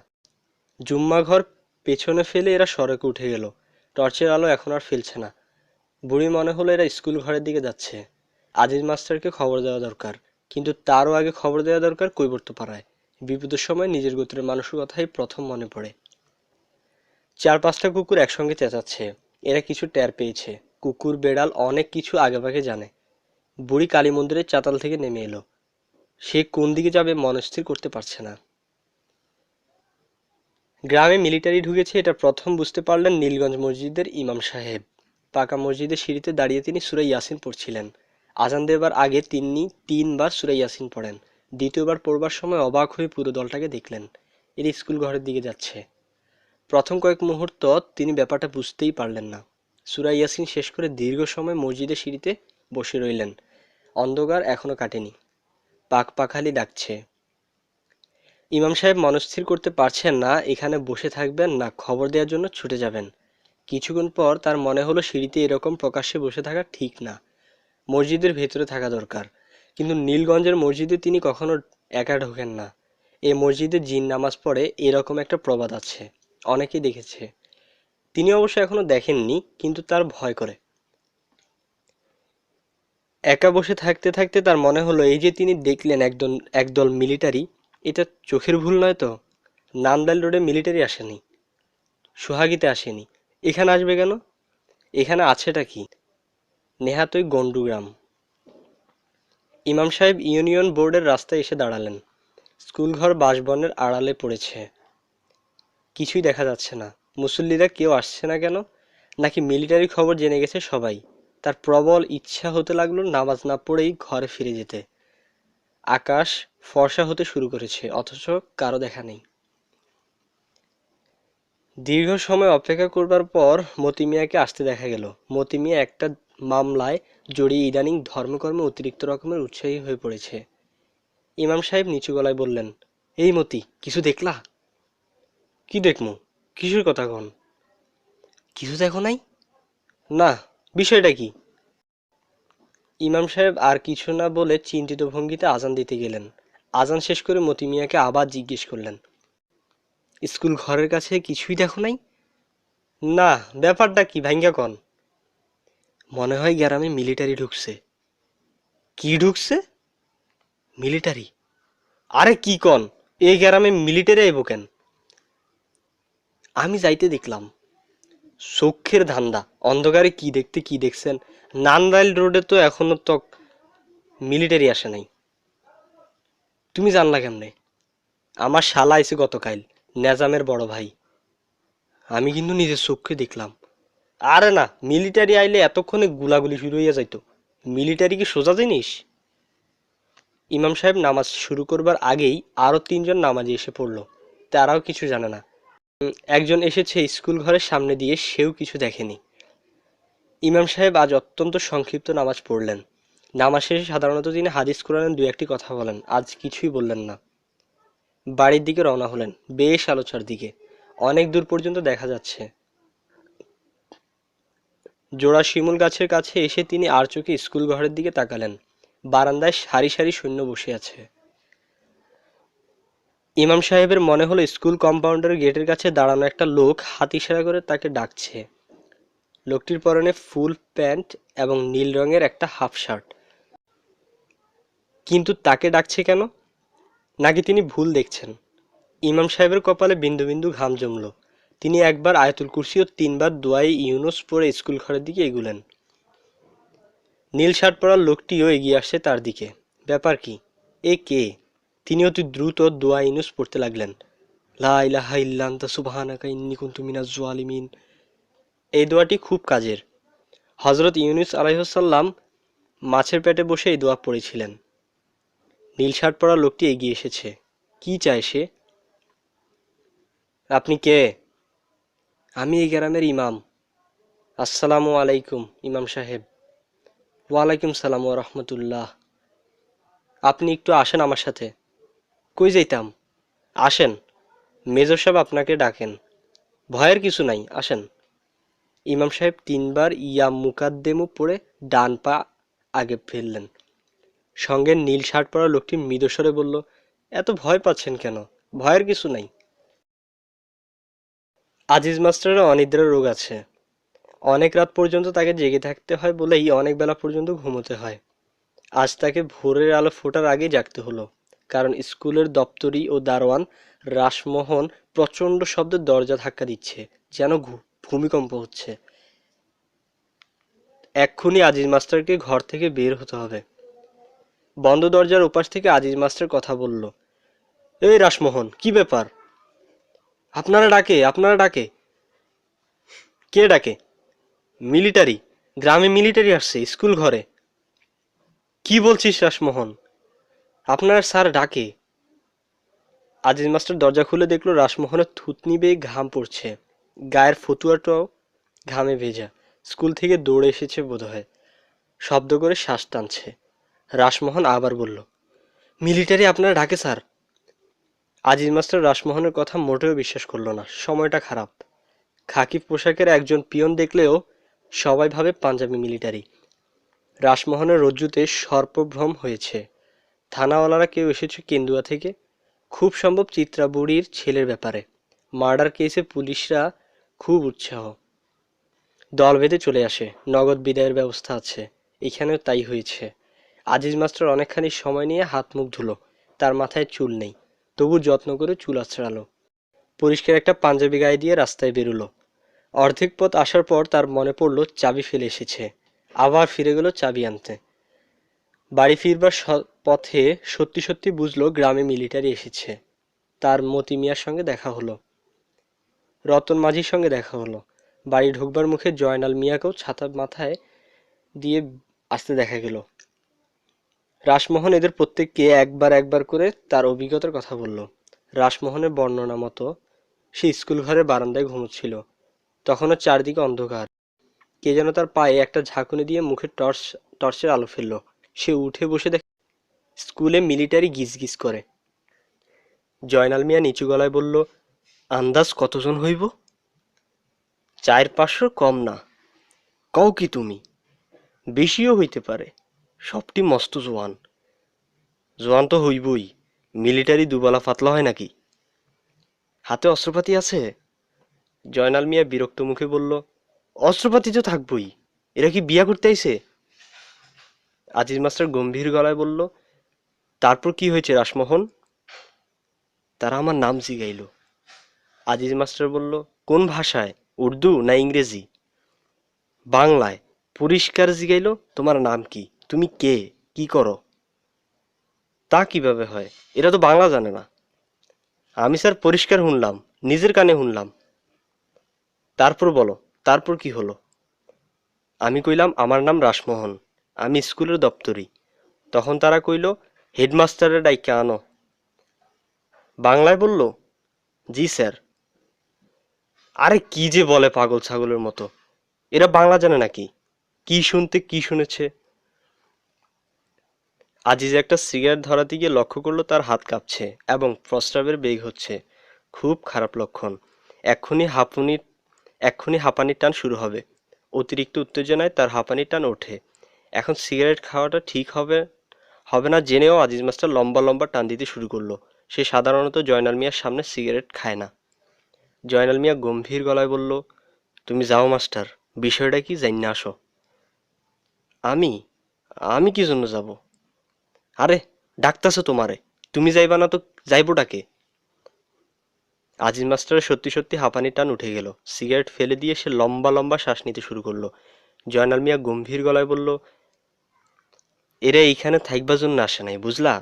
জুম্মা ঘর পেছনে ফেলে এরা সড়কে উঠে গেল। টর্চের আলো এখন আর ফেলছে না। বুড়ি মনে হলো এরা স্কুল ঘরের দিকে যাচ্ছে। আজিজ মাস্টারকে খবর দেওয়া দরকার, কিন্তু তারও আগে খবর দেওয়া দরকার কৈবর্ত পাড়ায়। বিপদের সময় নিজের গোত্রের মানুষের কথাই প্রথম মনে পড়ে। 4-5টা কুকুর একসঙ্গে চেঁচাচ্ছে। এরা কিছু টের পেয়েছে। কুকুর বেড়াল অনেক কিছু আগেভাগে জানে। বুড়ি কালী মন্দিরের চাতাল থেকে নেমে এলো। সে কোন দিকে যাবে মনস্থির করতে পারছে না। গ্রামে মিলিটারি ঢুকেছে এটা প্রথম বুঝতে পারলেন নীলগঞ্জ মসজিদের ইমাম সাহেব। পাকা মসজিদের সিঁড়িতে দাঁড়িয়ে তিনি সূরা ইয়াসিন পড়ছিলেন। আজান দেবার আগে তিনি 3 বার সূরা ইয়াসিন পড়েন। দ্বিতীয়বার পড়বার সময় অবাক হয়ে পুরো দলটাকে দেখলেন, এরা স্কুল ঘরের দিকে যাচ্ছে। প্রথম কয়েক মুহূর্ত তিনি ব্যাপারটা বুঝতেই পারলেন না। সূরা ইয়াসিন শেষ করে দীর্ঘ সময় মসজিদের সিঁড়িতে বসে রইলেন। অন্ধকার এখনো কাটেনি, পাখপাখালি ডাকছে। ইমাম সাহেব মনস্থির করতে পারছেন না এখানে বসে থাকবেন না খবর দেওয়ার জন্য ছুটে যাবেন। কিছুক্ষণ পর তার মনে হলো সিঁড়িতে এরকম প্রকাশ্যে বসে থাকা ঠিক না, মসজিদের ভেতরে থাকা দরকার। কিন্তু নীলগঞ্জের মসজিদে তিনি কখনো একা ঢোকেন না। এই মসজিদে জিন নামাজ পড়ে এরকম একটা প্রবাদ আছে, অনেকেই দেখেছে। তিনি অবশ্য এখনো দেখেননি, কিন্তু তার ভয় করে। একা বসে থাকতে থাকতে তার মনে হলো এই যে তিনি দেখলেন একদল মিলিটারি, এটা চোখের ভুল নয় তো? নান্দাইল রোডে মিলিটারি আসেনি, সোহাগীতে আসেনি, এখানে আসবে কেন? এখানে আছেটা কি? নেহাতই গন্ডুগ্রাম। ইমাম সাহেব ইউনিয়ন বোর্ডের রাস্তায় এসে দাঁড়ালেন। স্কুলঘর বাঁশবনের আড়ালে পড়েছে, কিছুই দেখা যাচ্ছে না। মুসল্লিরা কেউ আসছে না কেন? নাকি মিলিটারি খবর জেনে গেছে সবাই? তার প্রবল ইচ্ছা হতে লাগলো নামাজ না পড়েই ঘরে ফিরে যেতে। আকাশ ফর্সা হতে শুরু করেছে, অথচ কারো দেখা নেই। দীর্ঘ সময় অপেক্ষা করবার পর মতি মিয়াকে আসতে দেখা গেল। মতি মিয়া একটা মামলায় জড়িয়ে ইদানিং ধর্মকর্মে অতিরিক্ত রকমের উৎসাহী হয়ে পড়েছে। ইমাম সাহেব নিচু গলায় বললেন, এই মতি, কিছু দেখলা? কি দেখমু? কিসের কথা কন? কিছু দেখো নাই? না, বিষয়টা কি? ইমাম সাহেব আর কিছু না বলে চিন্তিত ভঙ্গিতে আজান দিতে গেলেন। আজান শেষ করে মতি মিয়াকে আবার জিজ্ঞেস করলেন, স্কুল ঘরের কাছে কিছুই দেখো নাই? না, ব্যাপারটা কি ভাইঙ্গা কন? মনে হয় গ্রামে মিলিটারি ঢুকছে। কি ঢুকছে? মিলিটারি? আরে কি কন, এই গ্রামে মিলিটারি আইব কেন? আমি যাইতে দেখলাম। চক্ষের ধান্দা, অন্ধকারে কি দেখতে কি দেখছেন? নান্দাইল রোডে তো এখনো তো মিলিটারি আসে নাই। তুমি জানলা কেমনে? আমার শালা আইছে গতকাল, নেজামের বড় ভাই। আমি কিন্তু নিজের চোখে দেখলাম। আরে না, মিলিটারি আইলে এতক্ষণে গুলাগুলি শুরু হইয়া যাইতো। মিলিটারি কি সোজা জিনিস? ইমাম সাহেব নামাজ শুরু করবার আগেই আরো 3জন নামাজি এসে পড়ল। তারাও কিছু জানে না। একজন এসেছে স্কুল ঘরের সামনে দিয়ে, সেও কিছু দেখেনি। ইমাম সাহেব আজ অত্যন্ত সংক্ষিপ্ত নামাজ পড়লেন। নামাজ শেষে সাধারণত তিনি হাদিস কোরআনের 2-1টি কথা বলেন, আজ কিছুই বললেন না। বাড়ির দিকে রওনা হলেন, বেশ আলোচার দিকে। অনেক দূর পর্যন্ত দেখা যাচ্ছে। জোড়া শিমুল গাছের কাছে এসে তিনি আর চোখে স্কুল ঘরের দিকে তাকালেন। বারান্দায় সারি সারি সৈন্য বসে আছে। ইমাম সাহেবের মনে হলো স্কুল কম্পাউন্ডের গেটের কাছে দাঁড়ানো একটা লোক হাত ইশারা করে তাকে ডাকছে। লোকটির পরনে ফুল প্যান্ট এবং নীল রঙের একটা হাফ শার্ট। কিন্তু তাকে ডাকছে কেন? নাকি তিনি ভুল দেখছেন? ইমাম সাহেবের কপালে বিন্দু বিন্দু ঘাম জমল। তিনি একবার আয়াতুল কুরসি ও 3বার দোয়ায়ে ইউনুস পড়ে স্কুল ঘরের দিকে এগুলেন। নীল শার্ট পরা লোকটিও এগিয়ে আসছে তার দিকে। ব্যাপার কি? এ কে? তিনি অতি দ্রুত দোয়া ইউনুস পড়তে লাগলেন। লা ইলাহা ইল্লা আনতা সুবহানাকা ইন্নী কুনতু মিনাজ জালিমিন। এই দোয়াটি খুব কাজের। হযরত ইউনুস আলাইহিসসালাম মাছের পেটে বসে এই দোয়া পড়েছিলেন। নীল শার্ট পরা লোকটি এগিয়ে এসেছে। কি চায় সে? আপনি কে? আমি এই গ্রামের ইমাম। আসসালামু আলাইকুম ইমাম সাহেব। ওয়ালাইকুম সালাম ওয়া রাহমাতুল্লাহ। আপনি একটু আসেন আমার সাথে। কই যাইতাম? আসেন, মেজর সাহেব আপনাকে ডাকেন। ভয়ের কিছু নাই, আসেন। ইমাম সাহেব 3বার ইয়া মুকাদ্দেমু পড়ে ডান পা আগে ফেললেন। সঙ্গে নীল শার্ট পরা লোকটি মৃদুস্বরে বলল, এত ভয় পাচ্ছেন কেন? ভয়ের কিছু নাই। আজিজ মাস্টারের অনিদ্রা রোগ আছে। অনেক রাত পর্যন্ত তাকে জেগে থাকতে হয় বলেই অনেক বেলা পর্যন্ত ঘুমোতে হয়। আজ তাকে ভোরের আলো ফোটার আগেই জাগতে হলো, কারণ স্কুলের দপ্তরি ও দারোয়ান রাসমোহন প্রচণ্ড শব্দে দরজা ধাক্কা দিচ্ছে, যেন ভূমিকম্প হচ্ছে। এক্ষুনি আজিজ মাস্টারকে ঘর থেকে বের হতে হবে। বন্ধ দরজার ওপাশ থেকে আজিজ মাস্টার কথা বলল, এই রাসমোহন, কি ব্যাপার? আপনারা ডাকে, আপনারা ডাকে। কে ডাকে? মিলিটারি। গ্রামে মিলিটারি আসছে স্কুল ঘরে। কি বলছিস রাসমোহন? আপনার স্যার ডাকে। আজিজ মাস্টার দরজা খুলে দেখলো রাসমোহনের থুতনি বেয়ে ঘাম পড়ছে, গায়ের ফতুয়াটাও ঘামে ভেজা। স্কুল থেকে দৌড়ে এসেছে বোধহয়, শব্দ করে শ্বাস টানছে। রাসমোহন আবার বলল, মিলিটারি আপনারা ডাকে স্যার। আজিজ মাস্টার রাসমোহনের কথা মোটেও বিশ্বাস করলো না। সময়টা খারাপ। খাকি পোশাকের একজন পিয়ন দেখলেও সবাই ভাবে পাঞ্জাবি মিলিটারি। রাসমোহনের রজ্জুতে সর্পভ্রম হয়েছে। থানাওয়ালারা কেউ এসেছে কেন্দুয়া থেকে, খুব সম্ভব চিত্রা বুড়ির ছেলের ব্যাপারে। মার্ডার কেসে পুলিশরা খুব উৎসাহ, দল বেঁধে চলে আসে। নগদ বিদায়ের ব্যবস্থা আছে। এখানেও তাই হয়েছে। আজিজ মাস্টার অনেকখানি সময় নিয়ে হাত মুখ ধুলো। তার মাথায় চুল নেই, তবু যত্ন করে চুল আঁচড়ালো। পরিষ্কার একটা পাঞ্জাবি গায়ে দিয়ে রাস্তায় বেরোলো। অর্ধেক পথ আসার পর তার মনে পড়ল চাবি ফেলে এসেছে। আবার ফিরে গেল চাবি আনতে। বাড়ি ফিরবার পথে সত্যি সত্যি বুঝলো গ্রামে মিলিটারি এসেছে। তার মতি মিয়ার সঙ্গে দেখা হলো, রতন মাঝির সঙ্গে দেখা হলো। বাড়ি ঢুকবার মুখে জয়নাল মিয়াকেও ছাতা মাথায় দিয়ে আসতে দেখা গেল। রাসমোহন এদের প্রত্যেককে একবার একবার করে তার অভিজ্ঞতার কথা বলল। রাসমোহনের বর্ণনা মতো সে স্কুল ঘরের বারান্দায় ঘুমোচ্ছিল। তখনও চারদিকে অন্ধকার। কে যেন তার পায়ে একটা ঝাঁকুনি দিয়ে মুখে টর্চের আলো ফেললো। সে উঠে বসে দেখে স্কুলে মিলিটারি গিজ গিজ করে। জয়নাল মিয়া নিচু গলায় বলল, আন্দাজ কতজন হইব? 400-500 কম না। কও কি তুমি? বেশিও হইতে পারে। সবটি মস্ত জোয়ান। জোয়ান তো হইবই, মিলিটারি দুবেলা পাতলা হয় নাকি? হাতে অস্ত্রপাতি আছে? জয়নাল মিয়া বিরক্ত মুখে বলল, অস্ত্রপাতি তো থাকবই। এরা কি বিয়া করতে আইছে? আজিজ মাস্টার গম্ভীর গলায় বলল, তারপর কি হয়েছে রাসমোহন? তারা আমার নাম জিগাইল। আজিজ মাস্টার বলল, কোন ভাষায়? উর্দু না ইংরেজি? বাংলায়। পরিষ্কার জিগাইল, তোমার নাম কি, তুমি কে, কি করো? তা কিভাবে হয়? এরা তো বাংলা জানে না। আমি স্যার পরিষ্কার শুনলাম, নিজের কানে শুনলাম। তারপর বলো, তারপর কি হলো? আমি কইলাম আমার নাম রাসমোহন, আমি স্কুলের দপ্তরি। তখন তারা কইল, হেডমাস্টারের ডাইকা আনো। বাংলায় বলল, জি স্যার। আরে কি যে বলে পাগল ছাগলের মতো! এরা বাংলা জানে নাকি? কি শুনতে কি শুনেছে। আজিজ একটা সিগারেট ধরাতে গিয়ে লক্ষ্য করলো তার হাত কাঁপছে এবং প্রস্রাবের বেগ হচ্ছে। খুব খারাপ লক্ষণ। এক্ষুনি হাঁপানির টান শুরু হবে। অতিরিক্ত উত্তেজনায় তার হাঁপানির টান ওঠে। এখন সিগারেট খাওয়াটা ঠিক হবে হবে না জেনেও আজিজ মাস্টার লম্বা লম্বা টান দিতে শুরু করলো। সে সাধারণত জয়নাল মিয়ার সামনে সিগারেট খায় না। জয়নাল মিয়া গম্ভীর গলায় বলল, তুমি যাও মাস্টার, বিষয়টা কি জাইন্না আসো। আমি আমি কি জন্য যাব? আরে, ডাকতাছে তোমারে, তুমি যাইবা না তো যাইবোটাকে? আজিজ মাস্টারের সত্যি সত্যি হাঁপানির টান উঠে গেল। সিগারেট ফেলে দিয়ে সে লম্বা লম্বা শ্বাস নিতে শুরু করলো। জয়নাল মিয়া গম্ভীর গলায় বলল, এরা এইখানে থাকবার জন্য আসে নাই, বুঝলা?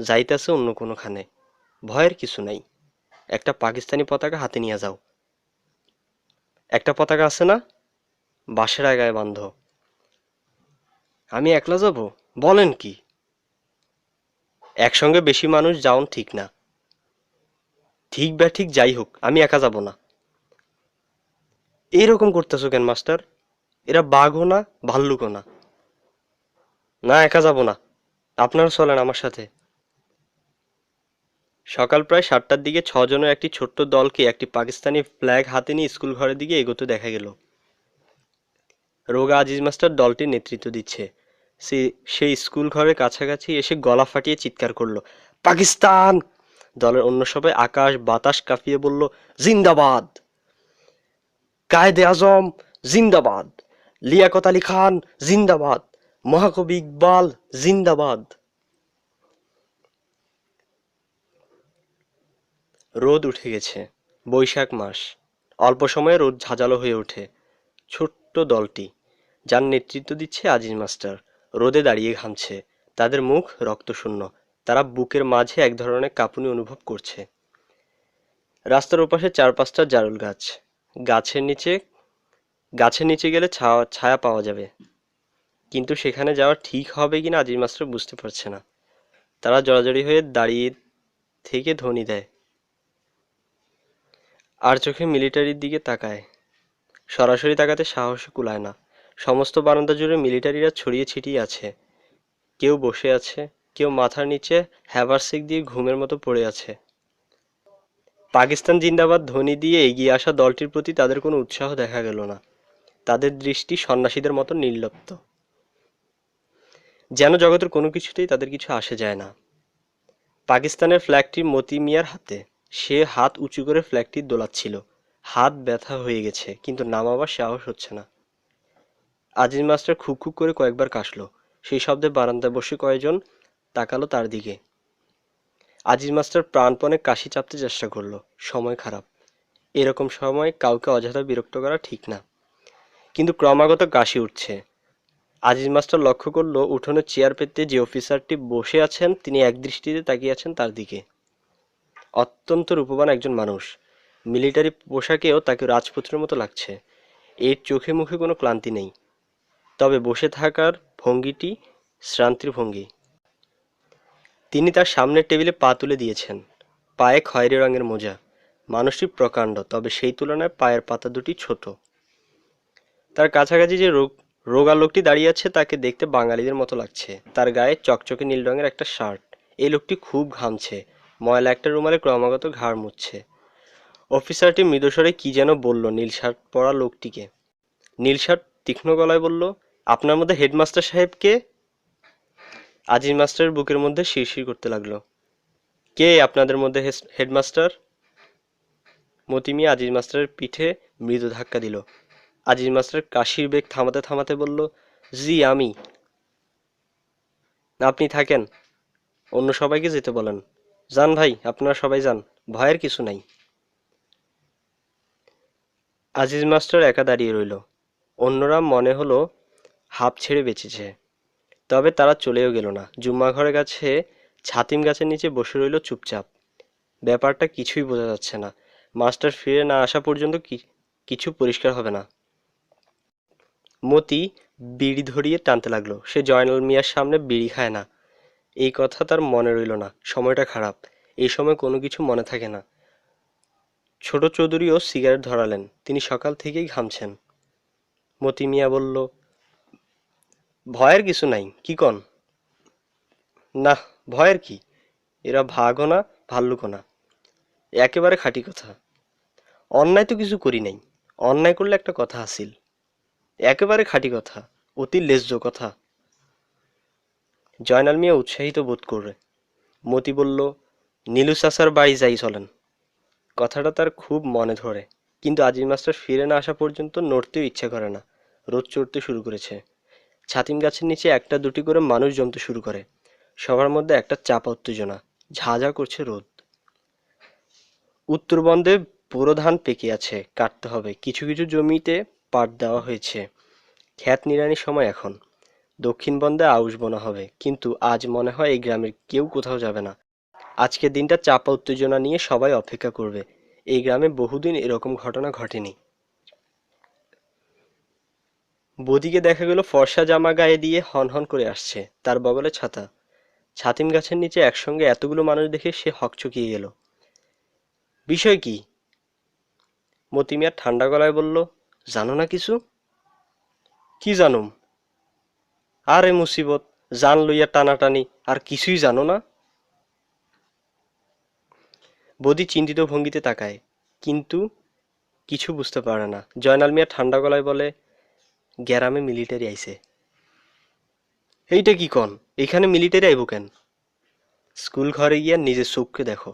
যাইতাছে অন্য কোনোখানে। ভয়ের কিছু নাই। একটা পাকিস্তানি পতাকা হাতে নিয়ে যাও। একটা পতাকা আছে না, বাঁশের আগায় বান্ধ। আমি একলা যাব? বলেন কি? একসঙ্গে বেশি মানুষ যাওন ঠিক না। ঠিক বা ঠিক যাই হোক, আমি একা যাব না। এইরকম করতেছো কেন মাস্টার? এরা বাঘও না, ভাল্লুকও না। না, একা যাব না। আপনারা চলেন আমার সাথে। সকাল প্রায় 7টার দিকে 6 জনের একটি ছোট্ট দলকে একটি পাকিস্তানি ফ্ল্যাগ হাতে নিয়ে স্কুল ঘরের দিকে এগোতে দেখা গেল। রোগা আজিজ মাস্টার দলটির নেতৃত্ব দিচ্ছে। সেই স্কুল ঘরের কাছাকাছি এসে গলা ফাটিয়ে চিৎকার করলো, পাকিস্তান! দলের অন্য সবাই আকাশ বাতাস কাঁপিয়ে বলল, জিন্দাবাদ! কায়েদে আজম জিন্দাবাদ! লিয়াকত আলী খান জিন্দাবাদ! মহাকবি ইকবাল জিন্দাবাদ! রোদ উঠে গেছে। বৈশাখ মাস। অল্প সময়ে রোদ ঝাঁঝালো হয়ে ওঠে। ছোট্ট দলটি, যার নেতৃত্ব দিচ্ছে আজিজ মাস্টার, রোদে দাঁড়িয়ে ঘামছে। তাদের মুখ রক্তশূন্য। তারা বুকের মাঝে এক ধরনের কাঁপুনি অনুভব করছে। রাস্তার ওপাশে 4-5টা জারুল গাছ। গাছের নিচে গাছের নিচে গেলে ছায়া পাওয়া যাবে। কিন্তু সেখানে যাওয়া ঠিক হবে কিনা আজিজ মাস্টার বুঝতে পারছে না। তারা জড়াজড়ি হয়ে দাঁড়িয়ে থেকে ধ্বনি দেয়, আর চোখে মিলিটারির দিকে তাকায়। সরাসরি তাকাতে সাহসে কুলায় না। সমস্ত বারান্দা জুড়ে মিলিটারিরা ছড়িয়ে ছিটিয়ে আছে। কেউ বসে আছে, কেউ মাথার নিচে হ্যাভারসেক দিয়ে ঘুমের মতো পড়ে আছে। পাকিস্তান জিন্দাবাদ ধ্বনি দিয়ে এগিয়ে আসা দলটির প্রতি তাদের কোনো উৎসাহ দেখা গেল না। তাদের দৃষ্টি সন্ন্যাসীদের মতো নির্লিপ্ত, যেন জগতের কোনো কিছুতেই তাদের কিছু আসে যায় না। পাকিস্তানের ফ্ল্যাগটি মতি মিয়ার হাতে। সে হাত উঁচু করে ফ্ল্যাগটি দোলাচ্ছিল। হাত ব্যথা হয়ে গেছে, কিন্তু নামাবার সাহস হচ্ছে না। আজিজ মাস্টার খুক খুক করে কয়েকবার কাশলো। সেই শব্দে বারান্দায় বসে কয়েকজন তাকালো তার দিকে। আজিজ মাস্টার প্রাণপণে কাশি চাপতে চেষ্টা করলো। সময় খারাপ। এরকম সময় কাউকে অযথা বিরক্ত করা ঠিক না। কিন্তু ক্রমাগত কাশি উঠছে। আজিজ মাস্টার লক্ষ্য করলো উঠোনের চেয়ার পেতে যে অফিসারটি বসে আছেন তিনি একদৃষ্টিতে তাকিয়ে আছেন তার দিকে। অত্যন্ত রূপবান একজন মানুষ। মিলিটারি পোশাকেও তাকে রাজপুত্রের মতো লাগছে। এর চোখে মুখে কোনো ক্লান্তি নেই, তবে বসে থাকার ভঙ্গিটি শ্রান্তির ভঙ্গি। তিনি তার সামনের টেবিলে পা তুলে দিয়েছেন। পায়ে খয়েরি রঙের মোজা। মানুষটি প্রকাণ্ড, তবে সেই তুলনায় পায়ের পাতা দুটি ছোট। তার কাছাকাছি যে রোগা লোকটি দাঁড়িয়ে আছে তাকে দেখতে বাঙালিদের মতো লাগছে। তার গায়ে চকচকে নীল রঙের একটা শার্ট। এই লোকটি খুব ঘামছে। ময়লা একটা রুমালে ক্রমাগত ঘাড় মুছছে। অফিসারটি মৃদুস্বরে কি যেন বলল নীল শার্ট পরা লোকটিকে। নীল শার্ট তীক্ষ্ণ গলায় বলল, আপনার মধ্যে হেডমাস্টার সাহেব কে? আজিজ মাস্টারের বুকের মধ্যে শিরশির করতে লাগলো। কে আপনাদের মধ্যে হেডমাস্টার? মতি মিয়া আজিজ মাস্টারের পিঠে মৃদু ধাক্কা দিল। আজিজ মাস্টার কাশির বেগ থামাতে থামাতে বলল, জি আমি। আপনি থাকেন, অন্য সবাইকে যেতে বলেন। যান ভাই, আপনারা সবাই যান, ভয়ের কিছু নাই। আজিজ মাস্টার একা দাঁড়িয়ে রইল। অন্যরা মনে হলো হাঁপ ছেড়ে বেঁচেছে। তবে তারা চলেও গেল না। জুম্মা ঘরের কাছে ছাতিম গাছের নিচে বসে রইল চুপচাপ। ব্যাপারটা কিছুই বোঝা যাচ্ছে না। মাস্টার ফিরে না আসা পর্যন্ত কিছু পরিষ্কার হবে না। মতি বিড়ি ধরিয়ে টানতে লাগলো। সে জয়নাল মিয়ার সামনে বিড়ি খায় না, এই কথা তার মনে রইল না। সময়টা খারাপ। এই সময় কোনো কিছু মনে থাকে না। ছোট চৌধুরীও সিগারেট ধরালেন। তিনি সকাল থেকেই ঘামছেন। মতি মিয়া বলল, ভয়ের কিছু নাই, কি কন? না, ভয়ের কি? এরা ভাগও না, ভাল্লুকও না। একেবারে খাঁটি কথা। অন্যায় তো কিছু করি নাই। অন্যায় করলে একটা কথা আছিল। একেবারে খাঁটি কথা, অতি লেজ্জ কথা। জয়নাল মিয়া উৎসাহিত বোধ করে। মতি বলল, নীলু চাচার বাড়ি যাই চলেন। কথাটা তার খুব মনে ধরে, কিন্তু আজিজ মাস্টার ফিরে না আসা পর্যন্ত নড়তেও ইচ্ছে করে না। রোদ চড়তে শুরু করেছে। ছাতিম গাছের নিচে একটা দুটি করে মানুষ জমতে শুরু করে। সবার মধ্যে একটা চাপা উত্তেজনা। ঝাঁঝা করছে রোদ। উত্তরবঙ্গে বোরো ধান পেকে আছে, কাটতে হবে। কিছু কিছু জমিতে পাট দেওয়া হয়েছে। ক্ষেত নিড়ানির সময় এখন। দক্ষিণবঙ্গে আউশ বোনা হবে, কিন্তু আজ মনে হয় এই গ্রামের কেউ কোথাও যাবে না। আজকের দিনটা চাপা উত্তেজনা নিয়ে সবাই অপেক্ষা করবে। এই গ্রামে বহুদিন এরকম ঘটনা ঘটেনি। বদিকে দেখা গেল ফর্সা জামা গায়ে দিয়ে হনহন করে আসছে, তার বগলে ছাতা। ছাতিম গাছের নিচে একসঙ্গে এতগুলো মানুষ দেখে সে হকচকিয়ে গেল। বিষয় কি? মতি মিয়া ঠান্ডা গলায় বলল, জানো না কিছু? কি জানুম? আরে মুসিবত, জান লইয়া টানাটানি, আর কিছুই জানো না? বদি চিন্তিত ভঙ্গিতে তাকায়, কিন্তু কিছু বুঝতে পারে না। জয়নাল মিয়া ঠান্ডা গলায় বলে, গ্যারামে মিলিটারি আইছে। এইটা কি কন? এখানে মিলিটারি আইব কেন? স্কুল ঘরে গিয়া নিজের চোখকে দেখো।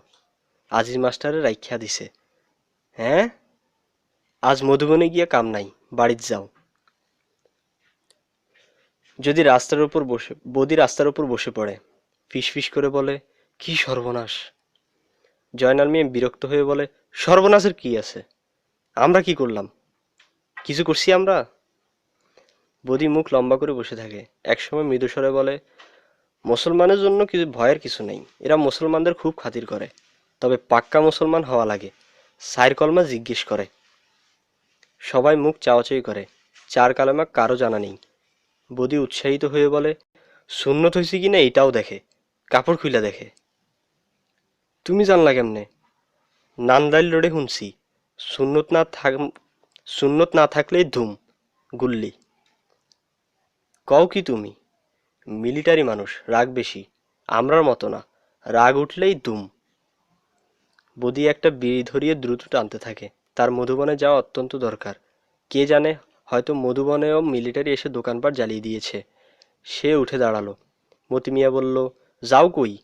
আজিজ মাস্টারে রাইখা দিছে। হ্যাঁ, আজ মধুবনে গিয়া কাম নাই, বাড়িত যাও। বদি রাস্তার উপর বসে পড়ে। ফিসফিস করে বলে, কি সর্বনাশ! জয়নাল মিয়া বিরক্ত হয়ে বলে, সর্বনাশের কি আছে? আমরা কি করলাম? কিছু করছি আমরা? বদি মুখ লম্বা করে বসে থাকে। একসময় মৃদুস্বরে বলে, মুসলমানের জন্য কিছু ভয়ের কিছু নেই। এরা মুসলমানদের খুব খাতির করে, তবে পাক্কা মুসলমান হওয়া লাগে। সাইর কলমা জিজ্ঞেস করে। সবাই মুখ চাওয়াচাই করে। চার কালেমা কারো জানা নেই। বদি উৎসাহিত হয়ে বলে, সুন্নত হয়েছে কিনা এটাও দেখে, কাপড় খুইলা দেখে। তুমি জানলা কেমনে? নান্দাইল রোডে শুনছি, সুন্নত না থাক সুন্নত না থাকলেই ধুম, গুল্লি। কও কি তুমি? মিলিটারি মানুষ, রাগ বেশি, আমরার মতো না, রাগ উঠলেই দুম। বদি একটা বিড়ি ধরিয়ে দ্রুত টানতে থাকে। তার মধুবনে যাওয়া অত্যন্ত দরকার। কে জানে, হয়তো মধুবনেও মিলিটারি এসে দোকানপাট জ্বালিয়ে দিয়েছে। সে উঠে দাঁড়ালো। মতি মিয়া বলল, যাও কই?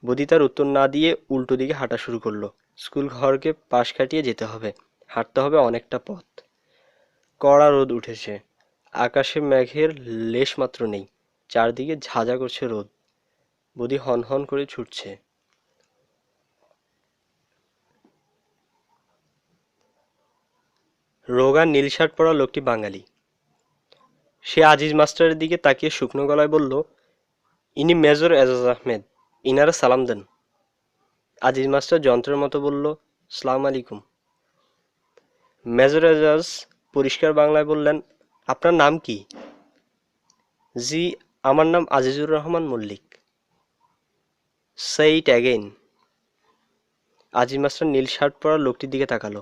বদি তার উত্তর না দিয়ে উল্টো দিকে হাঁটা শুরু করলো। স্কুল ঘরকে পাশ কাটিয়ে যেতে হবে, হাঁটতে হবে অনেকটা পথ। কড়া রোদ উঠেছে, আকাশে মেঘের লেশ মাত্র নেই, চারদিকে ঝাঁঝা করছে রোদ। বদি হন হন করে ছুটছে। রোগা নীল শার্ট পরা লোকটি বাঙালি। সে আজিজ মাস্টারের দিকে তাকিয়ে শুকনো গলায় বলল, ইনি মেজর এজাজ আহমেদ, ইনারা সালাম দেন। আজিজ মাস্টার যন্ত্রের মতো বলল, সালাম আলাইকুম। মেজর এজাজ পরিষ্কার বাংলায় বললেন, আপনার নাম কি? জি, আমার নাম Azizur Rahman Mallick. Say it again. Aziz master নীল শার্ট পরা লোকটির দিকে তাকালো।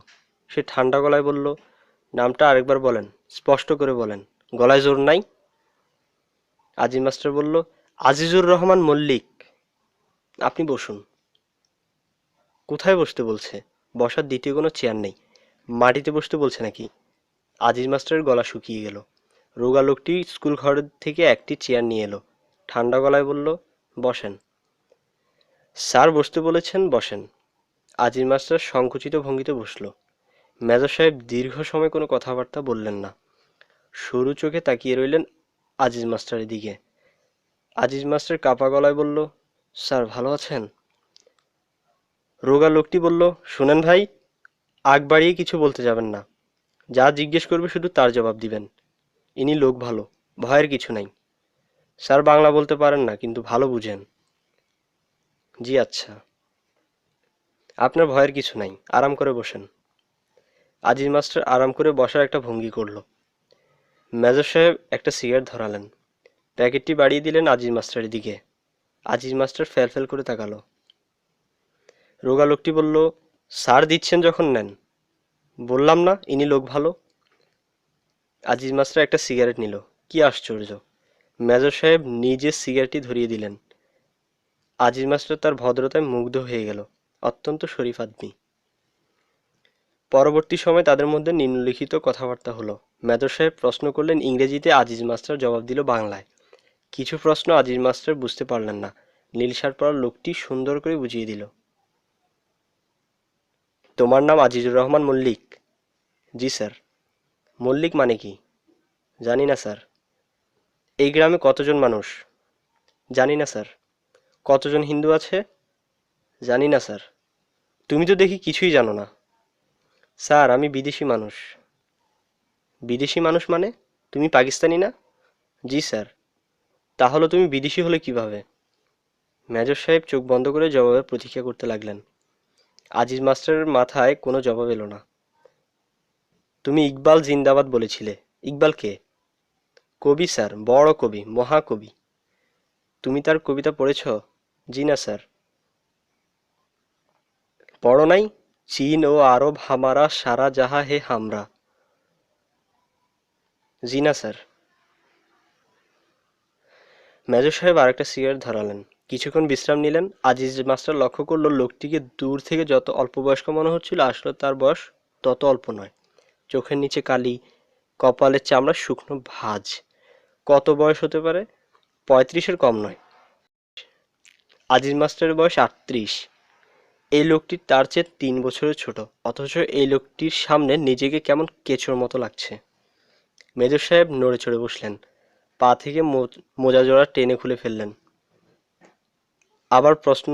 সে ঠান্ডা গলায় বলল, নামটা আরেকবার বলেন, স্পষ্ট করে বলেন, গলায় জোর নাই। আজিজ মাস্টার বলল, আজিজুর রহমান মল্লিক। আপনি বসুন। কোথায় বসতে বলছে? বসার দ্বিতীয় কোনো চেয়ার নেই। মাটিতে বসতে বলছে নাকি? আজিজ মাস্টারের গলা শুকিয়ে গেল। রোগা লোকটি স্কুল ঘর থেকে একটি চেয়ার নিয়ে এলো। ঠান্ডা গলায় বলল, বসেন। স্যার বসতে বলেছেন, বসেন। আজিজ মাস্টার সংকুচিত ভঙ্গিতে বসল। মেজর সাহেব দীর্ঘ সময় কোনো কথাবার্তা বললেন না। সরু চোখে তাকিয়ে রইলেন আজিজ মাস্টারের দিকে। আজিজ মাস্টার কাপা গলায় বলল, স্যার ভালো আছেন? রোগা লোকটি বলল, শুনেন ভাই, আগ বাড়িয়ে কিছু বলতে যাবেন না। যা জিজ্ঞেস করবে শুধু তার জবাব দিবেন। ইনি লোক ভালো, ভয়ের কিছু নাই। স্যার বাংলা বলতে পারেন না, কিন্তু ভালো বুঝেন। জি আচ্ছা। আপনার ভয়ের কিছু নাই, আরাম করে বসেন। আজিজ মাস্টার আরাম করে বসার একটা ভঙ্গি করল। মেজর সাহেব একটা সিগারেট ধরালেন। প্যাকেটটি বাড়িয়ে দিলেন আজিজ মাস্টারের দিকে। আজিজ মাস্টার ফেল ফেল করে তাকালো। রোগা লোকটি বলল, স্যার দিচ্ছেন যখন নেন। বললাম না ইনি লোক ভালো। আজিজ মাস্টার একটা সিগারেট নিল। কি আশ্চর্য! মেজর সাহেব নিজে সিগারেটটি ধরিয়ে দিলেন। আজিজ মাস্টার তার ভদ্রতায় মুগ্ধ হয়ে গেল। অত্যন্ত শরীফ আদমি। পরবর্তী সময় তাদের মধ্যে নিম্নলিখিত কথাবার্তা হলো। মেজর সাহেব প্রশ্ন করলেন ইংরেজিতে, আজিজ মাস্টার জবাব দিল বাংলায়। কিছু প্রশ্ন আজিজ মাস্টার বুঝতে পারলেন না। নীল শার্ট পরা লোকটি সুন্দর করে বুঝিয়ে দিল। তোমার নাম আজিজুর রহমান মল্লিক? জি স্যার। মল্লিক মানে কি? জানি না স্যার। এই গ্রামে কতজন মানুষ? জানি না স্যার। কতজন হিন্দু আছে? জানি না স্যার। তুমি তো দেখি কিছুই জানো না। স্যার আমি বিদেশি মানুষ। বিদেশি মানুষ মানে? তুমি পাকিস্তানি না? জি স্যার। তাহলে তুমি বিদেশি হলে কিভাবে? মেজর সাহেব চোখ বন্ধ করে জবাবের প্রতীক্ষা করতে লাগলেন। আজিজ মাস্টারের মাথায় কোনো জবাব এলো না। তুমি ইকবাল জিন্দাবাদ বলেছিলে। ইকবাল কে? কবি স্যার, বড় কবি, মহাকবি। তুমি তার কবিতা পড়েছ? জি না স্যার। পড়ো নাই? চীন ও আরব হামারা সারা জাহা হে হামরা। জি না স্যার। মেজর সাহেব আরেকটা সিগারেট ধরালেন। কিছুক্ষণ বিশ্রাম নিলেন। আজিজ মাস্টার লক্ষ্য করলো লোকটিকে দূর থেকে যত অল্প বয়স্ক মনে হচ্ছিল, আসলে তার বয়স তত অল্প নয়। চোখের নিচে কালি, কপালের চামড়া শুকনো ভাঁজ। কত বয়স হতে পারে? 35-এর কম নয়। আজিজ মাস্টারের বয়স 38। এই লোকটি তার চেয়ে 3 বছরের ছোট, অথচ এই লোকটির সামনে নিজেকে কেমন কেঁচোর মতো লাগছে। মেজর সাহেব নড়ে চড়ে বসলেন। পা থেকে মোজা জোড়া টেনে খুলে ফেললেন। আবার প্রশ্ন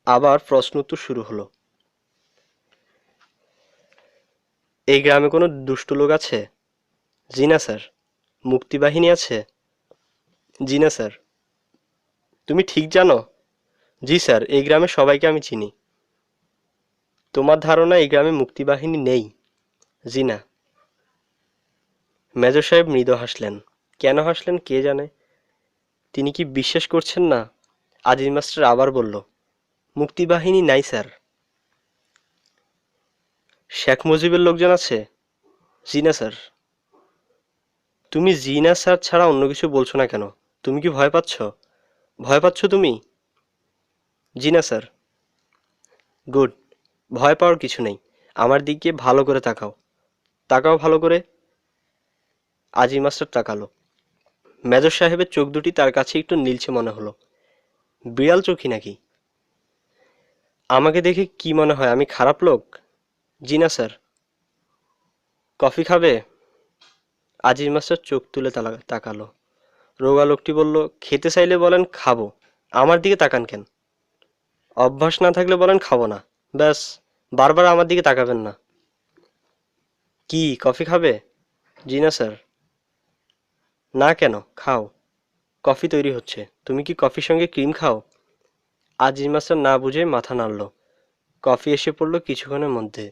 আবার প্রশ্নোত্তর শুরু হলো। এই গ্রামে কোনো দুষ্ট লোক আছে? জি না স্যার। মুক্তিবাহিনী আছে? জি না স্যার। তুমি ঠিক জানো? জি স্যার, এই গ্রামে সবাইকে আমি চিনি। তোমার ধারণা এই গ্রামে মুক্তিবাহিনী নেই? জি না। মেজর সাহেব মৃদু হাসলেন। কেন হাসলেন কে জানে। তিনি কি বিশ্বাস করছেন না? আজিজ মাস্টার আবার বলল, মুক্তিবাহিনী নাই স্যার। শেখ মুজিবের লোকজন আছে? জি না স্যার। তুমি জি না স্যার ছাড়া অন্য কিছু বলছো না কেন? তুমি কি ভয় পাচ্ছ? ভয় পাচ্ছ তুমি? জি না স্যার। গুড। ভয় পাওয়ার কিছু নেই। আমার দিকে ভালো করে তাকাও। তাকাও ভালো করে। আজিজ মাস্টার তাকালো। মেজর সাহেবের চোখ দুটি তার কাছে একটু নীলচে মনে হলো। বিড়াল চোখই নাকি? আমাকে দেখে কি মনে হয় আমি খারাপ লোক? জি না স্যার। কফি খাবে? আজিজ মাস্টার চোখ তুলে তাকালো। রোগা লোকটি বলল, খেতে চাইলে বলেন খাবো। আমার দিকে তাকান কেন? অভ্যাস না থাকলে বলেন খাবো না। ব্যাস, বারবার আমার দিকে তাকাবেন না। কি কফি খাবে? জি না স্যার। না কেন? খাও। কফি তৈরি হচ্ছে। তুমি কি কফির সঙ্গে ক্রিম খাও? আজিজ মাস্টার না বুঝে মাথা নাড়ল। কফি এসে পড়ল কিছুক্ষণের মধ্যে।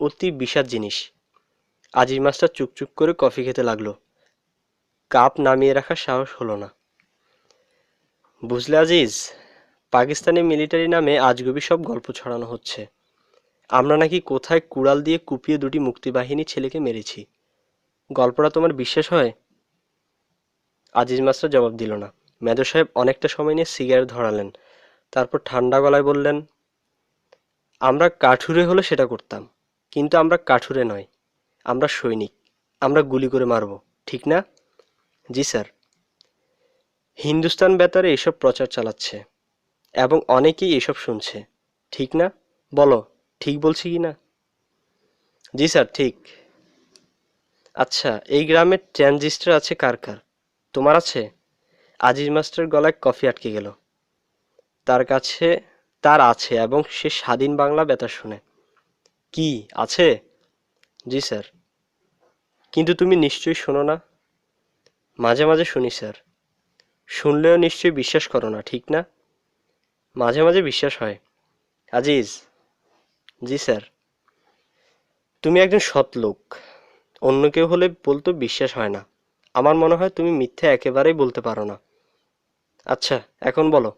অতি বিষাদ জিনিস। আজিজ মাস্টার চুপচুপ করে কফি খেতে লাগলো। কাপ নামিয়ে রাখার সাহস হলো না। বুঝলে আজিজ, পাকিস্তানি মিলিটারি নামে আজগুবি সব গল্প ছড়ানো হচ্ছে। আমরা নাকি কোথায় কুড়াল দিয়ে কুপিয়ে দুটি মুক্তিবাহিনী ছেলেকে মেরেছি। গল্পটা তোমার বিশ্বাস হয়? আজিজ মাস্টার জবাব দিল না। মেজর সাহেব অনেকটা সময় নিয়ে সিগারেট ধরালেন। তারপর ঠান্ডা গলায় বললেন, আমরা কাঠুরে হলে সেটা করতাম, কিন্তু আমরা কাঠুরে নয়। আমরা সৈনিক। আমরা গুলি করে মারব, ঠিক না? জি স্যার। হিন্দুস্তান বেতারে এসব প্রচার চালাচ্ছে এবং অনেকেই এসব শুনছে, ঠিক না? বলো, ঠিক বলছি কি না? জি স্যার, ঠিক। আচ্ছা, এই গ্রামে ট্রানজিস্টর আছে কার কার? তোমার আছে? আজিজ মাস্টার গলায় কফি আটকে গেল। তার কাছে তার আছে, এবং সে স্বাধীন বাংলা বেতার শুনে। কি আছে? জি স্যার। কিন্তু তুমি নিশ্চয়ই শোনো না? মাঝে মাঝে শুনি স্যার। শুনলেও নিশ্চয়ই বিশ্বাস করো না, ঠিক না? মাঝে মাঝে বিশ্বাস হয়। আজিজ। জি স্যার। তুমি একজন সৎ লোক। অন্য কেউ হলে বলতো বিশ্বাস হয় না। আমার মনে হয় তুমি মিথ্যে একেবারেই বলতে পারো না। আচ্ছা, এখন বলো,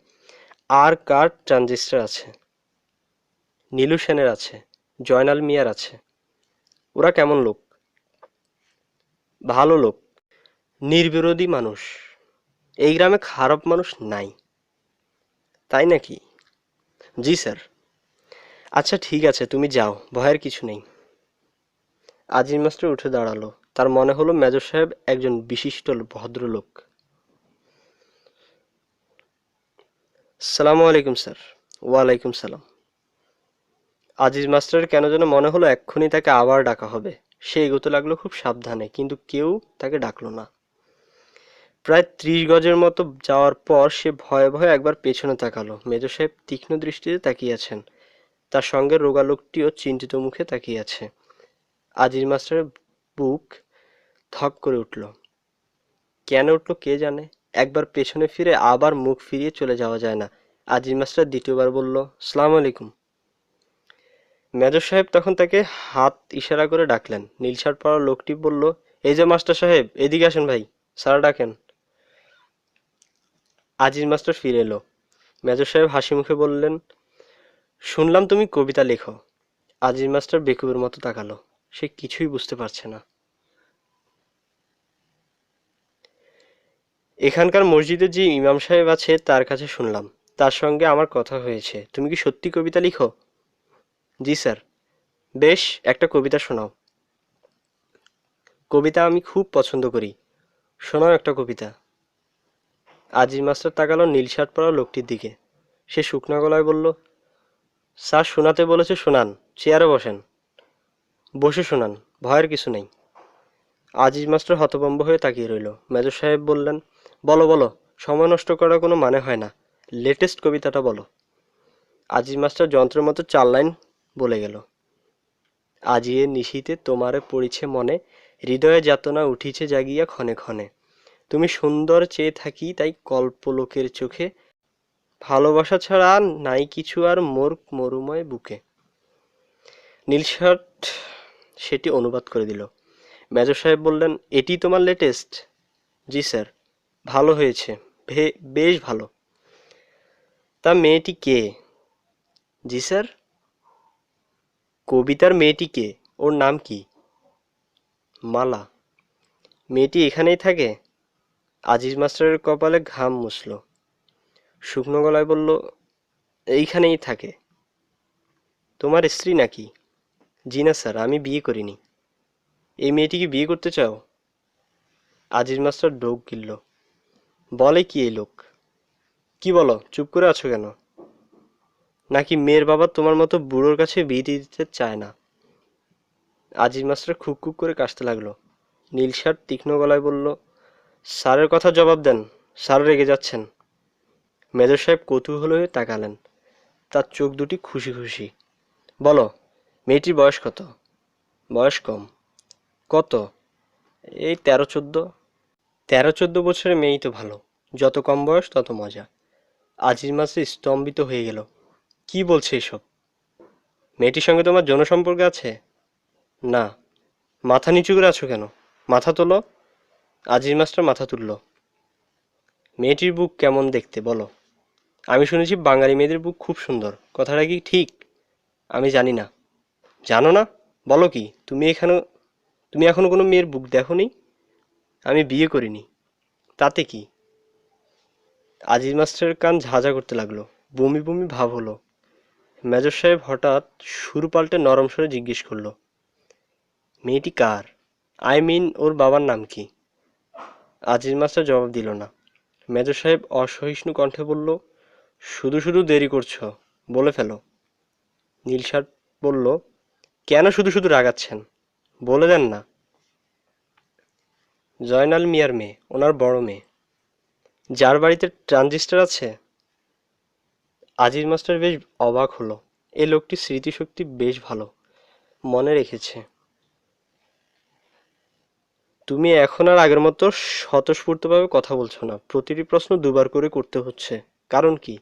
আর কার ট্রানজিস্টার আছে? নীলু সেনের আছে, জয়নাল মিয়ার আছে। ওরা কেমন লোক? ভালো লোক, নির্বিরোধী মানুষ। এই গ্রামে খারাপ মানুষ নাই। তাই নাকি? জি স্যার। আচ্ছা ঠিক আছে, তুমি যাও, ভয়ের কিছু নেই। আজিজ মাস্টার উঠে দাঁড়ালো। তার মনে হলো মেজর সাহেব একজন বিশিষ্ট ভদ্রলোক। সালামু আলাইকুম স্যার। ওয়ালাইকুম সালাম। আজিজ মাস্টারের কেন যেন মনে হলো এক্ষুনি তাকে আবার ডাকা হবে। সে এগোতে লাগলো খুব সাবধানে, কিন্তু কেউ তাকে ডাকলো না। প্রায় 30 গজের মতো যাওয়ার পর সে ভয়ে ভয়ে একবার পেছনে তাকালো। মেজর সাহেব তীক্ষ্ণ দৃষ্টিতে তাকিয়ে আছেন। তার সঙ্গে রোগা লোকটিও চিন্তিত মুখে তাকিয়ে আছে। আজিজ মাস্টারের বুক ধক করে উঠল। কেন উঠল কে জানে। একবার পেছনে ফিরে আবার মুখ ফিরিয়ে চলে যাওয়া যায় না। আজিজ মাস্টার দ্বিতীয়বার বলল, সালাম আলাইকুম। মেজর সাহেব তখন তাকে হাত ইশারা করে ডাকলেন। নীল শার্ট পরা লোকটি বলল, এই যে মাস্টার সাহেব, এদিকে আসেন ভাই, স্যার ডাকেন। আজিজ মাস্টার ফিরে এলো। মেজর সাহেব হাসি মুখে বললেন, শুনলাম তুমি কবিতা লেখো। আজিজ মাস্টার বেকুবের মতো তাকালো। সে কিছুই বুঝতে পারছে না। এখানকার মসজিদে যে ইমাম সাহেব আছে তার কাছে শুনলাম। তার সঙ্গে আমার কথা হয়েছে। তুমি কি সত্যি কবিতা লিখো? জি স্যার। বেশ, একটা কবিতা শোনাও। কবিতা আমি খুব পছন্দ করি। শোনাও একটা কবিতা। আজিজ মাস্টার তাকালো নীল শার্ট পরা লোকটির দিকে। সে শুকনো গলায় বলল, স্যার শোনাতে বলেছে শোনান। চেয়ারে বসেন। বসে শোনান, ভয়ের কিছু নেই। আজিজ মাস্টার হতভম্ব হয়ে তাকিয়ে রইল। মেজর সাহেব বললেন, বলো বলো, সময় নষ্ট করার কোনো মানে হয় না। লেটেস্ট কবিতাটা বলো। আজিজ মাস্টার যন্ত্রের মতো 4 লাইন বলে গেল। আজিয়ে নিশীথে তোমারে পড়িছে মনে, হৃদয়ে যাতনা উঠিছে জাগিয়া ক্ষণে ক্ষণে। তুমি সুন্দর চেয়ে থাকি তাই কল্পলোকের চোখে, ভালোবাসা ছাড়া আর নাই কিছু আর মোর মরুময় বুকে। নীলশার্ট সেটি অনুবাদ করে দিল। মেজর সাহেব বললেন, এটি তোমার লেটেস্ট? জি স্যার। ভালো হয়েছে, বেশ ভালো। তা মেয়েটি কে? জি স্যার। কবিতার মেয়েটি কে? ওর নাম কি? মালা। মেয়েটি এখানেই থাকে? আজিজ মাস্টারের কপালে ঘাম মুছল, শুকনো গলায় বলল, এইখানেই থাকে। তোমার স্ত্রী নাকি? জি না স্যার, আমি বিয়ে করিনি। এই মেয়েটিকে বিয়ে করতে চাও? আজিজ মাস্টার ডোক গিলল। বলে কি এই লোক? কি বলো, চুপ করে আছো কেন? নাকি মেয়ের বাবা তোমার মতো বুড়োর কাছে বিয়ে দিতে চায় না? আজিজ মাস্টার খুক খুক করে কাশতে লাগলো। নীল শার্ট তীক্ষ্ণ গলায় বলল, স্যারের কথা জবাব দেন, স্যার রেগে যাচ্ছেন। মেজর সাহেব কৌতূহল হয়ে তাকালেন, তার চোখ দুটি খুশি খুশি। বলো, মেয়েটির বয়স কত? বয়স কম। কত? এই 13-14। 13-14 বছরের মেয়েই তো ভালো, যত কম বয়স তত মজা। আজিজ মাস্টার স্তম্ভিত হয়ে গেল। কি বলছে এসব? মেয়েটির সঙ্গে তোমার যৌন সম্পর্ক আছে? না। মাথা নিচু করে আছো কেন? মাথা তোলো। আজিজ মাস্টার মাথা তুলল। মেয়েটির বুক কেমন দেখতে বলো? আমি শুনেছি বাঙালি মেয়েদের বুক খুব সুন্দর, কথাটা কি ঠিক? আমি জানি না। জানো না? বলো কি, তুমি এখনো কোনো মেয়ের বুক দেখোনি? আমি বিয়ে করিনি। তাতে কি? আজিজ মাস্টারের কান ঝাঁঝা করতে লাগলো, বমি বমি ভাব হলো। মেজর সাহেব হঠাৎ সুর পাল্টে নরম স্বরে জিজ্ঞেস করলো, মেয়েটি কার? ওর বাবার নাম কি? আজিজ মাস্টার জবাব দিল না। মেজর সাহেব অসহিষ্ণু কণ্ঠে বলল, শুধু শুধু দেরি করছো, বলে ফেলো। নীল শার্ট বলল, কেন শুধু শুধু রাগাচ্ছেন? বলে দেন না। জয়নাল মিয়ার মেয়ে, ওনার বড় মেয়ে। যার বাড়িতে ট্রানজিস্টার আছে? আজিজ মাস্টার বেশ অবাক হলো। এই লোকটির স্মৃতিশক্তি বেশ ভালো, মনে রেখেছে। তুমি এখন আর আগের মতো স্বতঃস্ফূর্তভাবে কথা বলছো না, প্রতিটি প্রশ্ন দুবার করে করতে হচ্ছে। কারণ কি?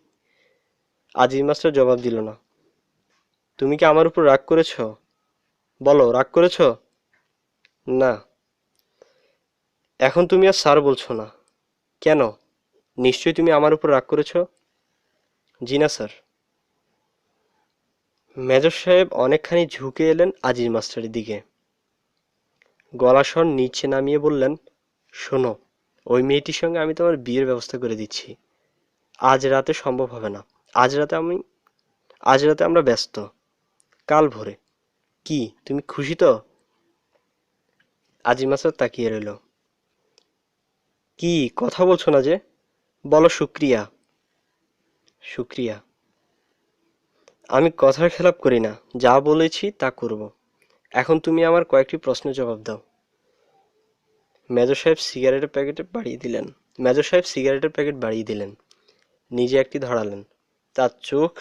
আজিজ মাস্টার জবাব দিল না। তুমি কি আমার উপর রাগ করেছো? বলো, রাগ করেছো? না। এখন তুমি আর স্যার বলছো না কেন? নিশ্চয়ই তুমি আমার উপর রাগ করেছো। জি না স্যার। মেজর সাহেব অনেকখানি ঝুঁকে এলেন আজিজ মাস্টারের দিকে, গলা স্বর নিচে নামিয়ে বললেন, শোনো, ওই মেয়েটির সঙ্গে আমি তোমার বিয়ের ব্যবস্থা করে দিচ্ছি। আজ রাতে সম্ভব হবে না। আজ রাতে আমি আজ রাতে আমরা ব্যস্ত। কাল ভোরে। কি, তুমি খুশি তো? আজিজ মাস্টার তাকিয়ে রইল। কি, কথা বলছো না যে? বলো শুক্রিয়া। শুক্রিয়া। আমি কথার খেলাপ করি না, যা বলেছি তা করব। এখন তুমি আমার কয়েকটি প্রশ্নের জবাব দাও। মেজর সাহেব সিগারেটের প্যাকেট বাড়িয়ে দিলেন, নিজে একটি ধরালেন। তার চোখ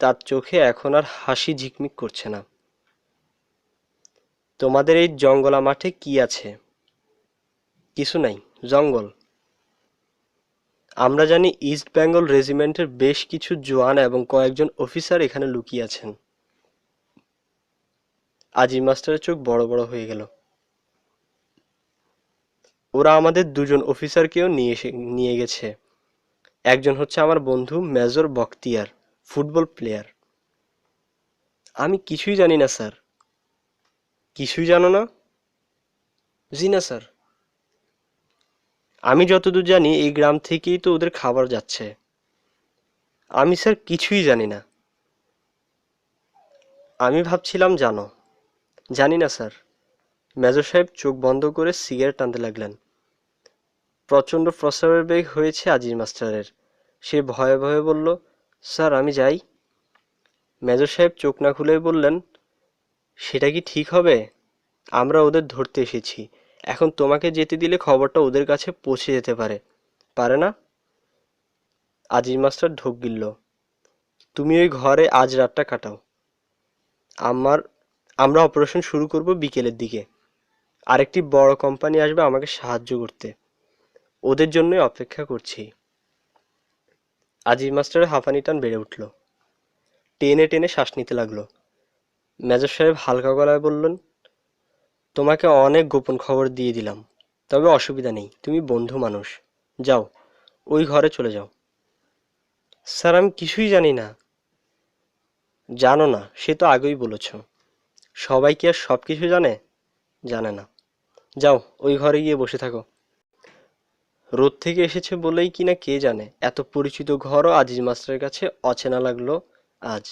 তার চোখে এখন আর হাসি ঝিকমিক করছে না। তোমাদের এই জঙ্গলা মাঠে কি আছে? কিছু নাই, জঙ্গল। আমরা জানি ইস্ট বেঙ্গল রেজিমেন্টের বেশ কিছু জওয়ান এবং কয়েকজন অফিসার এখানে লুকিয়ে আছেন। আজিজ মাস্টারের চোখ বড় বড় হয়ে গেল। ওরা আমাদের দুজন অফিসারকেও নিয়ে গেছে। একজন হচ্ছে আমার বন্ধু মেজর বখতিয়ার, ফুটবল প্লেয়ার। আমি কিছুই জানি না স্যার। কিছুই জানো না? জি না স্যার। আমি যতদূর জানি এই গ্রাম থেকেই তো ওদের খাবার যাচ্ছে। আমি স্যার কিছুই জানি না। আমি ভাবছিলাম জানো। জানি না স্যার। মেজর সাহেব চোখ বন্ধ করে সিগারেট টানতে লাগলেন। প্রচণ্ড প্রস্রাবের বেগ হয়েছে আজিজ মাস্টারের। সে ভয়ে ভয়ে বলল, স্যার আমি যাই। মেজর সাহেব চোখ না খুলেই বললেন, সেটা কি ঠিক হবে? আমরা ওদের ধরতে এসেছি। এখন তোমাকে যেতে দিলে খবরটা ওদের কাছে পৌঁছে যেতে পারে। পারে না? আজিজ মাস্টার ঢোক গিলল। তুমি ওই ঘরে আজ রাতটা কাটাও। আমার আমরা অপারেশন শুরু করব বিকেলের দিকে। আরেকটি বড় কোম্পানি আসবে আমাকে সাহায্য করতে। ওদের জন্যই অপেক্ষা করছি। আজিজ মাস্টারের হাঁপানি টান বেড়ে উঠল। টেনে টেনে শ্বাস নিতে লাগলো। মেজর সাহেব হালকা গলায় বললেন, তোমাকে অনেক গোপন খবর দিয়ে দিলাম, তবে অসুবিধা নেই, তুমি বন্ধু মানুষ। যাও, ওই ঘরে চলে যাও। স্যার, আমি কিছুই জানি না। জানো না, সে তো আগেই বলেছ। সবাই কি আর সব কিছু জানে? জানে না। যাও, ওই ঘরে গিয়ে বসে থাকো। রোদ থেকে এসেছে বলেই কিনা কে জানে এত পরিচিত ঘরও আজিজ মাস্টারের কাছে অচেনা লাগলো আজ।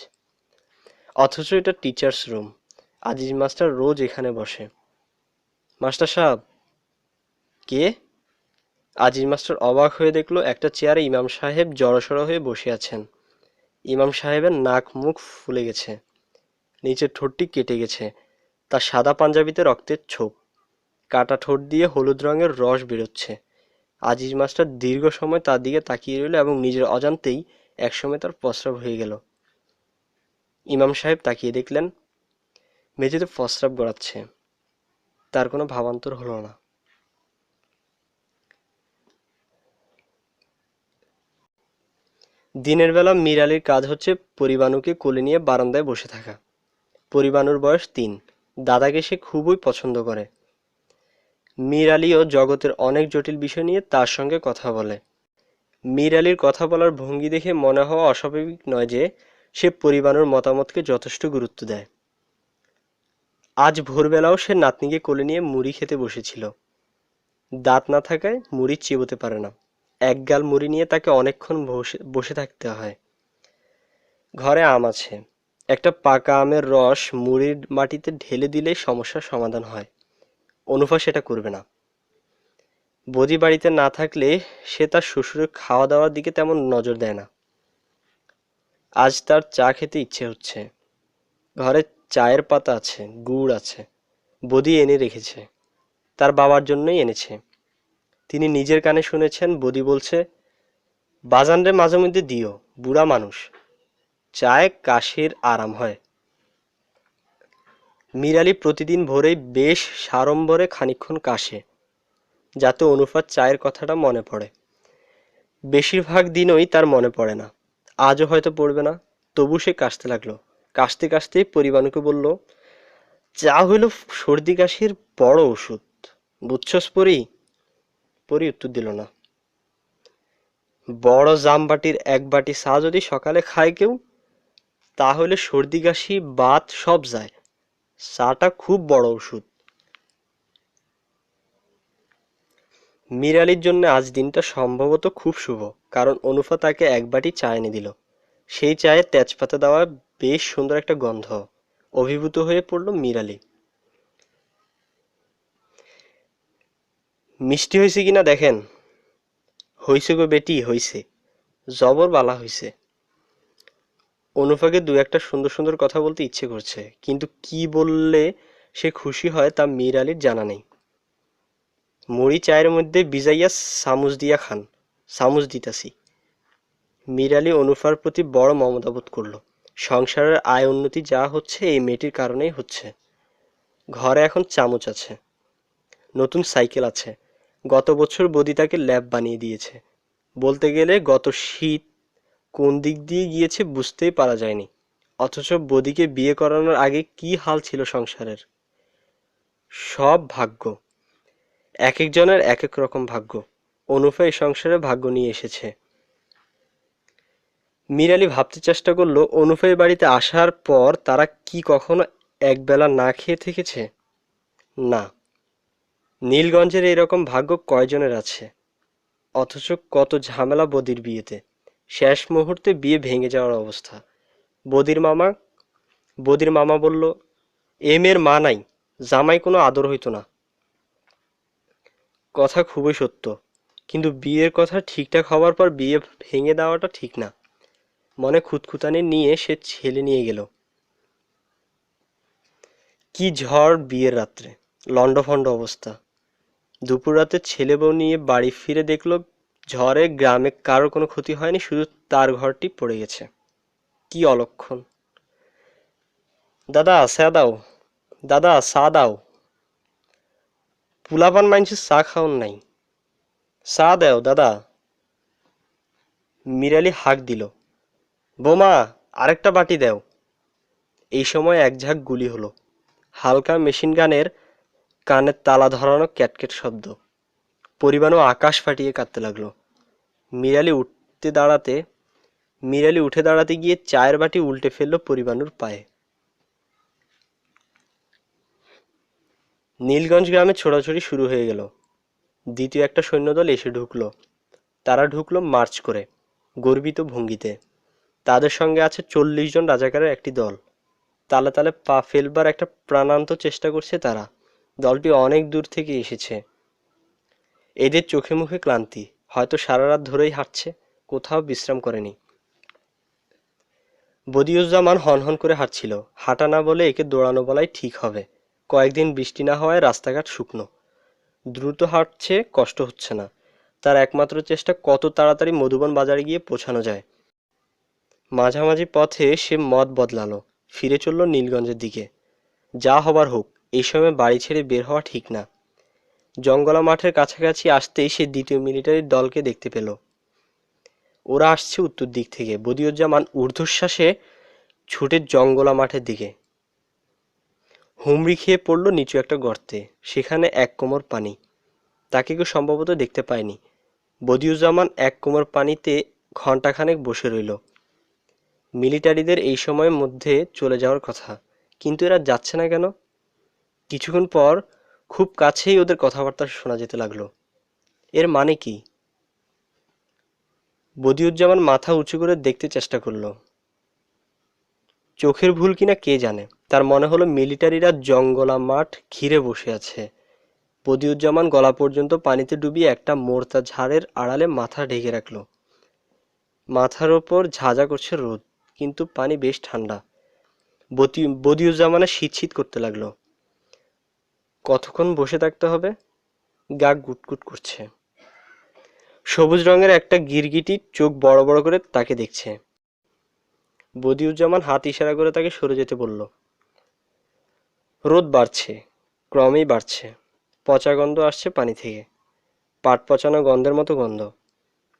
অথচ এটা টিচার্স রুম। আজিজ মাস্টার রোজ এখানে বসে। মাস্টার সাহেব। কে? আজিজ মাস্টার অবাক হয়ে দেখলো একটা চেয়ারে ইমাম সাহেব জড়সড় হয়ে বসে আছেন। ইমাম সাহেবের নাক মুখ ফুলে গেছে, নিচের ঠোঁটটি কেটে গেছে, তার সাদা পাঞ্জাবিতে রক্তের ছোপ, কাটা ঠোঁট দিয়ে হলুদ রঙের রস বেরোচ্ছে। আজিজ মাস্টার দীর্ঘ সময় তার দিকে তাকিয়ে রইল এবং নিজের অজান্তেই একসময় তার প্রস্রাব হয়ে গেল। ইমাম সাহেব তাকিয়ে দেখলেন মেঝেতে প্রস্রাব গড়াচ্ছে। তার কোনো ভাবান্তর হলো না। দিনের বেলা মীর আলীর কাজ হচ্ছে পরিবাণুকে কোলে নিয়ে বারান্দায় বসে থাকা। পরিবাণুর বয়স ৩। দাদাকে সে খুবই পছন্দ করে। মীর আলীও জগতের অনেক জটিল বিষয় নিয়ে তার সঙ্গে কথা বলে। মীর আলীর কথা বলার ভঙ্গি দেখে মনে হওয়া অস্বাভাবিক নয় যে সে পরিবাণুর মতামতকে যথেষ্ট গুরুত্ব দেয়। আজ ভোরবেলাও সে নাতনিকে কোলে নিয়ে মুড়ি খেতে বসেছিল। দাঁত না থাকায় মুড়ি চিবোতে পারে না। এক গাল মুড়ি নিয়ে তাকে অনেকক্ষণ বসে থাকতে হয়। ঘরে আম আছে। একটা পাকা আমের রস মুড়ির মাটিতে ঢেলে দিলেই সমস্যার সমাধান হয়। অনুফা সেটা করবে না। বৌদি বাড়িতে না থাকলে সে তার শ্বশুরের খাওয়া দাওয়ার দিকে তেমন নজর দেয় না। আজ তার চা খেতে ইচ্ছে হচ্ছে। ঘরে চায়ের পাতা আছে, গুড় আছে, বৌদি এনে রেখেছে। তার বাবার জন্যই এনেছে। তিনি নিজের কানে শুনেছেন বৌদি বলছে, বাজানরে মাঝে মধ্যে দিও, বুড়া মানুষ, চায় কাশির আরাম হয়। মীর আলী প্রতিদিন ভোরেই বেশ সাড়ম্বরে খানিকক্ষণ কাশে, যাতে অনুফার চায়ের কথাটা মনে পড়ে। বেশিরভাগ দিনই তার মনে পড়ে না। আজও হয়তো পড়বে না। তবু সে কাশতে লাগলো। কাশতে কাশতেই পরিবাণুকে বলল, চা হইল সর্দি কাশির বড় ওষুধ, বুঝছস পরি? পরি উত্তর দিল না। বড় জামবাটির এক বাটি চা যদি সকালে খায় কেউ, তাহলে সর্দি কাশি বাত সব যায়। চাটা খুব বড় ওষুধ। মীর আলীর জন্য আজ দিনটা সম্ভবত খুব শুভ, কারণ অনুফা তাকে এক বাটি চা এনে দিল। সেই চায়ে তেজপাতা দেওয়া বেশ সুন্দর একটা গন্ধ। অভিভূত হয়ে পড়ল মীর আলী। মিষ্টি হয়েছে কিনা দেখেন। হইছে গো বেটি, হইছে, জবর বালা হইছে। অনুফাকে দু একটা সুন্দর সুন্দর কথা বলতে ইচ্ছে করছে, কিন্তু কি বললে সে খুশি হয় তা মীর আলীর জানা নেই। মুড়ি চায়ের মধ্যে ভিজাইয়া চামচ দিয়া খান। চামচ দিতাছি। মীর আলী অনুফার প্রতি বড় মমতা বোধ করল। সংসারের আয় উন্নতি যা হচ্ছে এই মেয়েটির কারণেই হচ্ছে। ঘরে এখন চামচ আছে, নতুন সাইকেল আছে। গত বছর বৌদি তাকে ল্যাব বানিয়ে দিয়েছে। বলতে গেলে গত শীত কোন দিক দিয়ে গিয়েছে বুঝতেই পারা যায়নি। অথচ বৌদিকে বিয়ে করানোর আগে কি হাল ছিল সংসারের। সব ভাগ্য। এক একজনের এক এক রকম ভাগ্য। অনুফা এই সংসারে ভাগ্য নিয়ে এসেছে। মীর আলী ভাবতে চেষ্টা করলো, অনুফা এই বাড়িতে আসার পর তারা কি কখনো একবেলা না খেয়ে থেকেছে? না। নীলগঞ্জের এরকম ভাগ্য কয়জনের আছে? অথচ কত ঝামেলা বদির বিয়েতে। শেষ মুহূর্তে বিয়ে ভেঙে যাওয়ার অবস্থা। বদির মামা বদির মামা বলল, এ মেয়ের মা নাই, জামাই কোনো আদর হইতো না। কথা খুবই সত্য, কিন্তু বিয়ের কথা ঠিকঠাক হওয়ার পর বিয়ে ভেঙে দেওয়াটা ঠিক না। মনে খুঁতখুঁতানি নিয়ে সে ছেলে নিয়ে গেল। কি ঝড় বিয়ের রাত্রে, লণ্ডভণ্ড অবস্থা। দুপুর রাতে ছেলে বউ নিয়ে বাড়ি ফিরে দেখলো ঝড়ে গ্রামে কারোর কোনো ক্ষতি হয়নি, শুধু তার ঘরটি পড়ে গেছে। কি অলক্ষণ। দাদা চা দাও, দাদা চা দাও। পুলাপান মাইনষের চা খাওন নাই, চা দেও দাদা। মীর আলী হাঁক দিল, বোমা, আরেকটা বাটি দেও। এই সময় এক ঝাঁক গুলি হলো। হালকা মেশিন গানের কানে তালা ধরানো ক্যাটকেট শব্দ। পরিবাণু আকাশ ফাটিয়ে কাঁদতে লাগলো। মিরালি উঠে দাঁড়াতে গিয়ে চায়ের বাটি উল্টে ফেললো পরিবাণুর পায়ে। নীলগঞ্জ গ্রামে ছোড়াছুড়ি শুরু হয়ে গেল। দ্বিতীয় একটা সৈন্যদল এসে ঢুকলো। তারা ঢুকলো মার্চ করে, গর্বিত ভঙ্গিতে। তাদের সঙ্গে আছে 40 জন রাজাকারের একটি দল। তালে তালে পা ফেলবার একটা প্রাণান্ত চেষ্টা করছে তারা। দলটি অনেক দূর থেকে এসেছে। এদের চোখে মুখে ক্লান্তি, হয়তো সারা রাত ধরেই হাঁটছে, কোথাও বিশ্রাম করেনি। বদিউজ্জামান হনহন করে হাঁটছিল। হাঁটা না বলে একে দৌড়ানো বলাই ঠিক হবে। কয়েকদিন বৃষ্টি না হওয়ায় রাস্তাঘাট শুকনো। দ্রুত হাঁটছে, কষ্ট হচ্ছে না। তার একমাত্র চেষ্টা কত তাড়াতাড়ি মধুবন বাজারে গিয়ে পৌঁছানো যায়। মাঝামাঝি পথে সে মত বদলালো, ফিরে চলল নীলগঞ্জের দিকে। যা হবার হোক, এই সময় বাড়ি ছেড়ে বের হওয়া ঠিক না। জঙ্গলা মাঠের কাছাকাছি আসতেই সে দ্বিতীয় মিলিটারির দলকে দেখতে পেল। ওরা আসছে উত্তর দিক থেকে। বদিউজ্জামান ঊর্ধ্বশ্বাসে ছুটে জঙ্গলা মাঠের দিকে। হুমড়ি খেয়ে পড়ল নিচু একটা গর্তে। সেখানে এক কোমর পানি। তাকে কেউ সম্ভবত দেখতে পায়নি। বদিউজ্জামান এক কোমর পানিতে ঘণ্টাখানেক বসে রইল। মিলিটারিদের এই সময়ের মধ্যে চলে যাওয়ার কথা, কিন্তু এরা যাচ্ছে না কেন? কিছুক্ষণ পর খুব কাছেই ওদের কথাবার্তা শোনা যেতে লাগলো। এর মানে কি? বদিউজ্জামান মাথা উঁচু করে দেখতে চেষ্টা করলো। চোখের ভুল কিনা কে জানে, তার মনে হলো মিলিটারিরা জঙ্গলা মাঠ ঘিরে বসে আছে। বদিউজ্জামান গলা পর্যন্ত পানিতে ডুবিয়ে একটা মোর্তা ঝাড়ের আড়ালে মাথা ঢেকে রাখলো। মাথার ওপর ঝাঁঝা করছে রোদ, কিন্তু পানি বেশ ঠান্ডা। বদিউজ্জামানের শীত করতে লাগলো। কতক্ষণ বসে থাকতে হবে? গা গুটগুট করছে। সবুজ রঙের একটা গিরগিটি চোখ বড় বড় করে তাকে দেখছে। বদিউজ্জামান হাত ইশারা করে তাকে সরে যেতে বলল। রোদ বাড়ছে, ক্রমেই বাড়ছে। পচা গন্ধ আসছে পানি থেকে, পাট পচানো গন্ধের মতো গন্ধ।